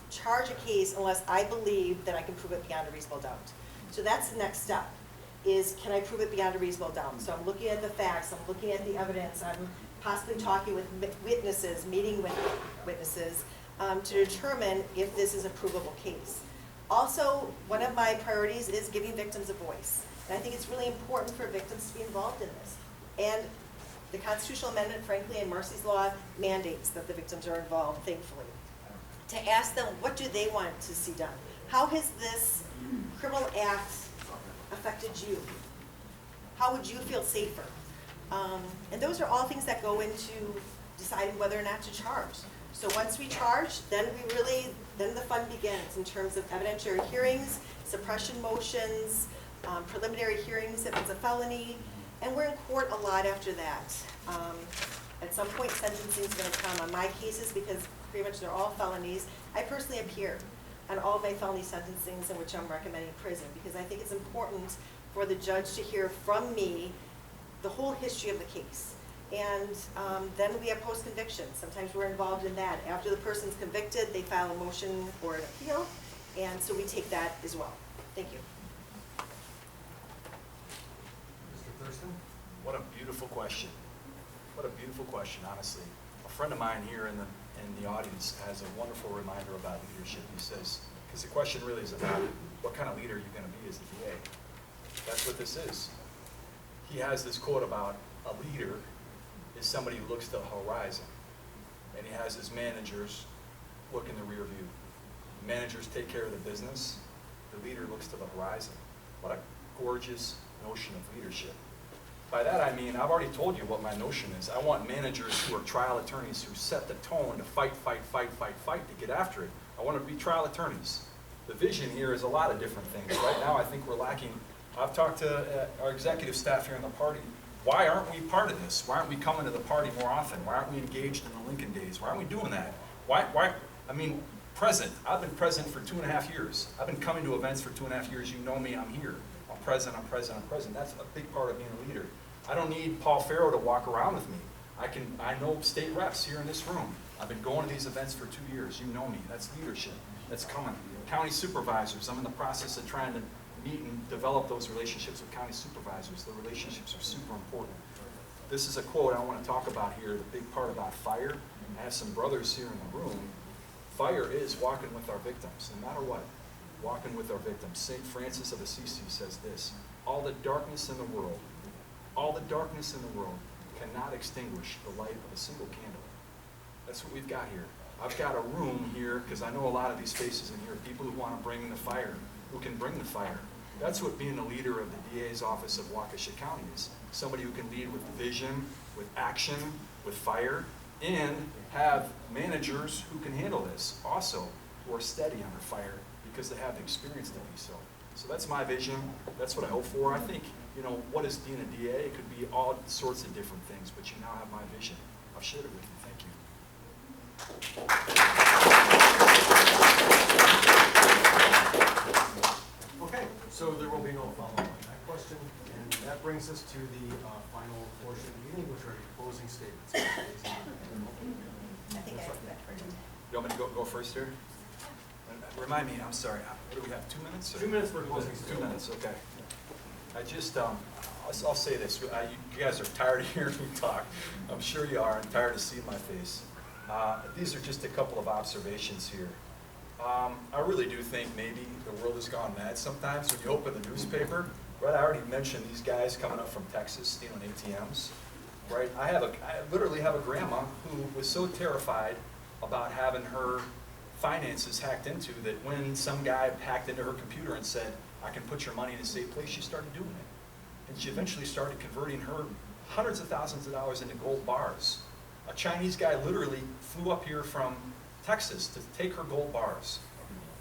charge a case unless I believe that I can prove it beyond a reasonable doubt. So that's the next step, is can I prove it beyond a reasonable doubt? So I'm looking at the facts, I'm looking at the evidence, I'm possibly talking with witnesses, meeting with witnesses to determine if this is a provable case. Also, one of my priorities is giving victims a voice. And I think it's really important for victims to be involved in this. And the constitutional amendment, frankly, and Marcy's Law mandates that the victims are involved, thankfully. To ask them, what do they want to see done? How has this criminal act affected you? How would you feel safer? And those are all things that go into deciding whether or not to charge. So once we charge, then the fun begins in terms of evidentiary hearings, suppression motions, preliminary hearings if it's a felony, and we're in court a lot after that. At some point, sentencing is going to come on my cases because pretty much they're all felonies. I personally appear on all of my felony sentencings in which I'm recommending prison because I think it's important for the judge to hear from me the whole history of the case. And then we have post-conviction. Sometimes we're involved in that. After the person's convicted, they file a motion or an appeal, and so we take that as well. Thank you. Mr. Thurston? What a beautiful question. What a beautiful question, honestly. A friend of mine here in the audience has a wonderful reminder about leadership. He says, because the question really is about what kind of leader you're going to be as the DA. That's what this is. He has this quote about a leader is somebody who looks to the horizon, and he has his managers look in the rear view. The managers take care of the business. The leader looks to the horizon. What a gorgeous notion of leadership. By that I mean, I've already told you what my notion is. I want managers who are trial attorneys who set the tone to fight to get after it. I want to be trial attorneys. The vision here is a lot of different things. Right now I think we're lacking. I've talked to our executive staff here in the party. Why aren't we part of this? Why aren't we coming to the party more often? Why aren't we engaged in the Lincoln days? Why aren't we doing that? I mean, present. I've been present for 2.5 years. I've been coming to events for 2.5 years. You know me, I'm here. I'm present. That's a big part of being a leader. I don't need Paul Farrow to walk around with me. I know state reps here in this room. I've been going to these events for 2 years. You know me. That's leadership. That's coming. County supervisors. I'm in the process of trying to meet and develop those relationships with county supervisors. The relationships are super important. This is a quote I want to talk about here, the big part about fire. I have some brothers here in the room. Fire is walking with our victims, no matter what. Walking with our victims. St. Francis of Assisi says this, all the darkness in the world cannot extinguish the light of a single candle. That's what we've got here. I've got a room here, because I know a lot of these faces in here, people who want to bring the fire, who can bring the fire. That's what being a leader of the DA's office of Waukesha County is. Somebody who can lead with vision, with action, with fire, and have managers who can handle this also, who are steady under fire because they have the experience to be so. So that's my vision. That's what I hope for. I think, what is being a DA? It could be all sorts of different things, but you now have my vision. I've shared it with you. Thank you. Okay, so there will be no follow-up on that question. And that brings us to the final portion of the meeting, which are the closing statements. I think I have that first. You want me to go first here? Remind me, I'm sorry, what do we have, 2 minutes? 2 minutes for closing 2 statement. minutes, okay. I just, I'll say this, you guys are tired of hearing me talk. I'm sure you are, and tired of seeing my face. These are just a couple of observations here. I really do think maybe the world has gone mad sometimes when you open the newspaper. Right, I already mentioned these guys coming up from Texas stealing ATMs. Right, I literally have a grandma who was so terrified about having her finances hacked into that when some guy hacked into her computer and said, I can put your money in a safe place, she started doing it. And she eventually started converting her hundreds of thousands of dollars into gold bars. A Chinese guy literally flew up here from Texas to take her gold bars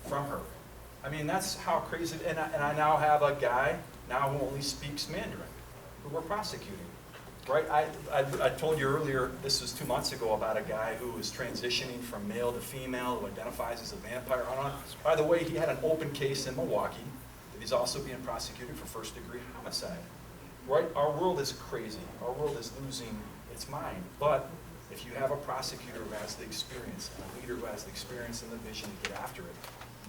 from her. I mean, that's how crazy, and I now have a guy now who only speaks Mandarin, who we're prosecuting. Right, I told you earlier, this was 2 months ago, about a guy who is transitioning from male to female, who identifies as a vampire. By the way, he had an open case in Milwaukee that he's also being prosecuted for first-degree homicide. Right, our world is crazy. Our world is losing its mind. But if you have a prosecutor who has the experience, and a leader who has the experience and the vision to get after it,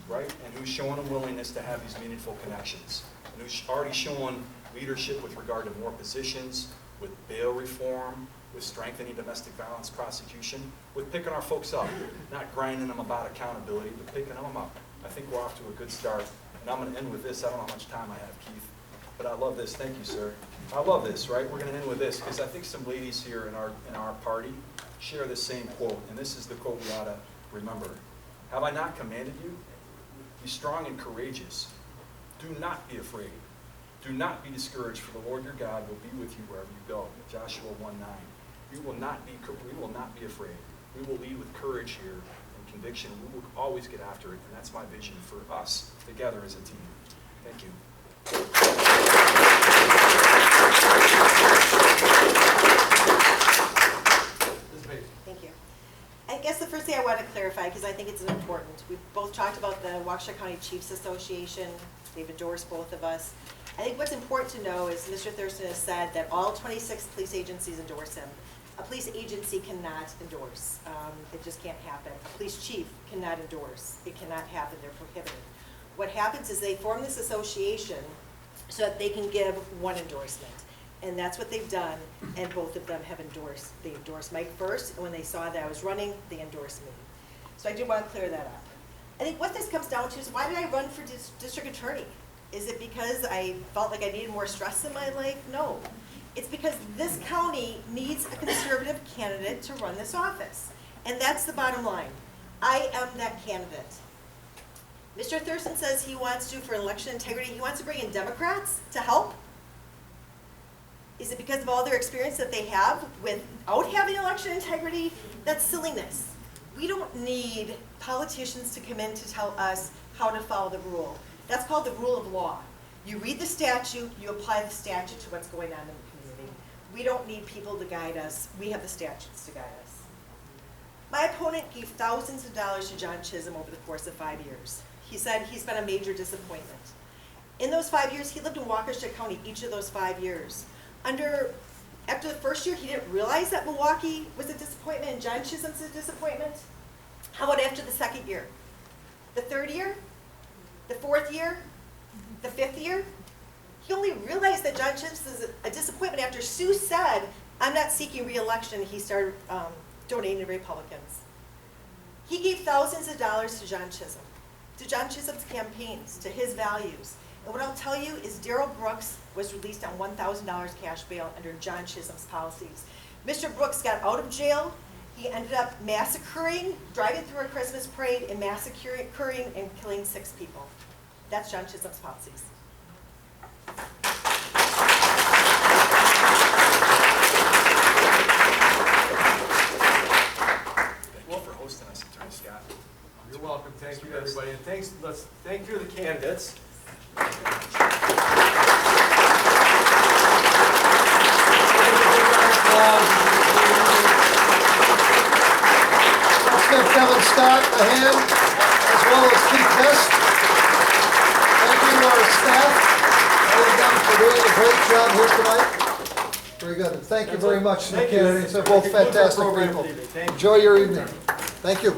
right, and who's showing a willingness to have these meaningful connections, and who's already showing leadership with regard to more positions, with bail reform, with strengthening domestic violence prosecution, with picking our folks up, not grinding them about accountability, but picking them up. I think we're off to a good start. And I'm going to end with this. I don't know how much time I have, Keith, but I love this. Thank you, sir. I love this, right? We're going to end with this because I think some ladies here in our party share the same quote, and this is the quote we ought to remember. Have I not commanded you? Be strong and courageous. Do not be afraid. Do not be discouraged, for the Lord your God will be with you wherever you go. Joshua 1:9. We will not be afraid. We will lead with courage here and conviction. We will always get after it, and that's my vision for us together as a team. Thank you. Thank you. I guess the first thing I want to clarify, because I think it's important, we both talked about the Waukesha County Chiefs Association. They've endorsed both of us. I think what's important to know is Mr. Thurston has said that all 26 police agencies endorse him. A police agency cannot endorse. It just can't happen. A police chief cannot endorse. It cannot happen. They're prohibited. What happens is they form this association so that they can give one endorsement. And that's what they've done, and both of them have endorsed. They endorsed Mike first, and when they saw that I was running, they endorsed me. So I do want to clear that up. I think what this comes down to is, why did I run for district attorney? Is it because I felt like I needed more stress in my life? No. It's because this county needs a conservative candidate to run this office. And that's the bottom line. I am that candidate. Mr. Thurston says he wants to, for election integrity, he wants to bring in Democrats to help. Is it because of all their experience that they have without having election integrity? That's silliness. We don't need politicians to come in to tell us how to follow the rule. That's called the rule of law. You read the statute, you apply the statute to what's going on in the community. We don't need people to guide us. We have the statutes to guide us. My opponent gave thousands of dollars to John Chisholm over the course of 5 years. He said he's been a major disappointment. In those 5 years, he lived in Waukesha County each of those 5 years. After the first year, he didn't realize that Milwaukee was a disappointment and John Chisholm's a disappointment. How about after the second year? The third year? The fourth year? The fifth year? He only realized that John Chisholm is a disappointment after Sue said, I'm not seeking re-election. He started donating to Republicans. He gave thousands of dollars to John Chisholm, to John Chisholm's campaigns, to his values. And what I'll tell you is Darrell Brooks was released on $1,000 cash bail under John Chisholm's policies. Mr. Brooks got out of jail. He ended up driving through a Christmas parade and massacring and killing 6 people. That's John Chisholm's policies. Thank you for hosting us, Attorney Scott. You're welcome. Thank you, everybody. And thank you to the candidates. Let's give Kevin Scott a hand, as well as Keith Best. Thank you to our staff. them for doing a great job here tonight. Very good. And thank you very much to the candidates. They're both fantastic people. Enjoy your evening. Thank you.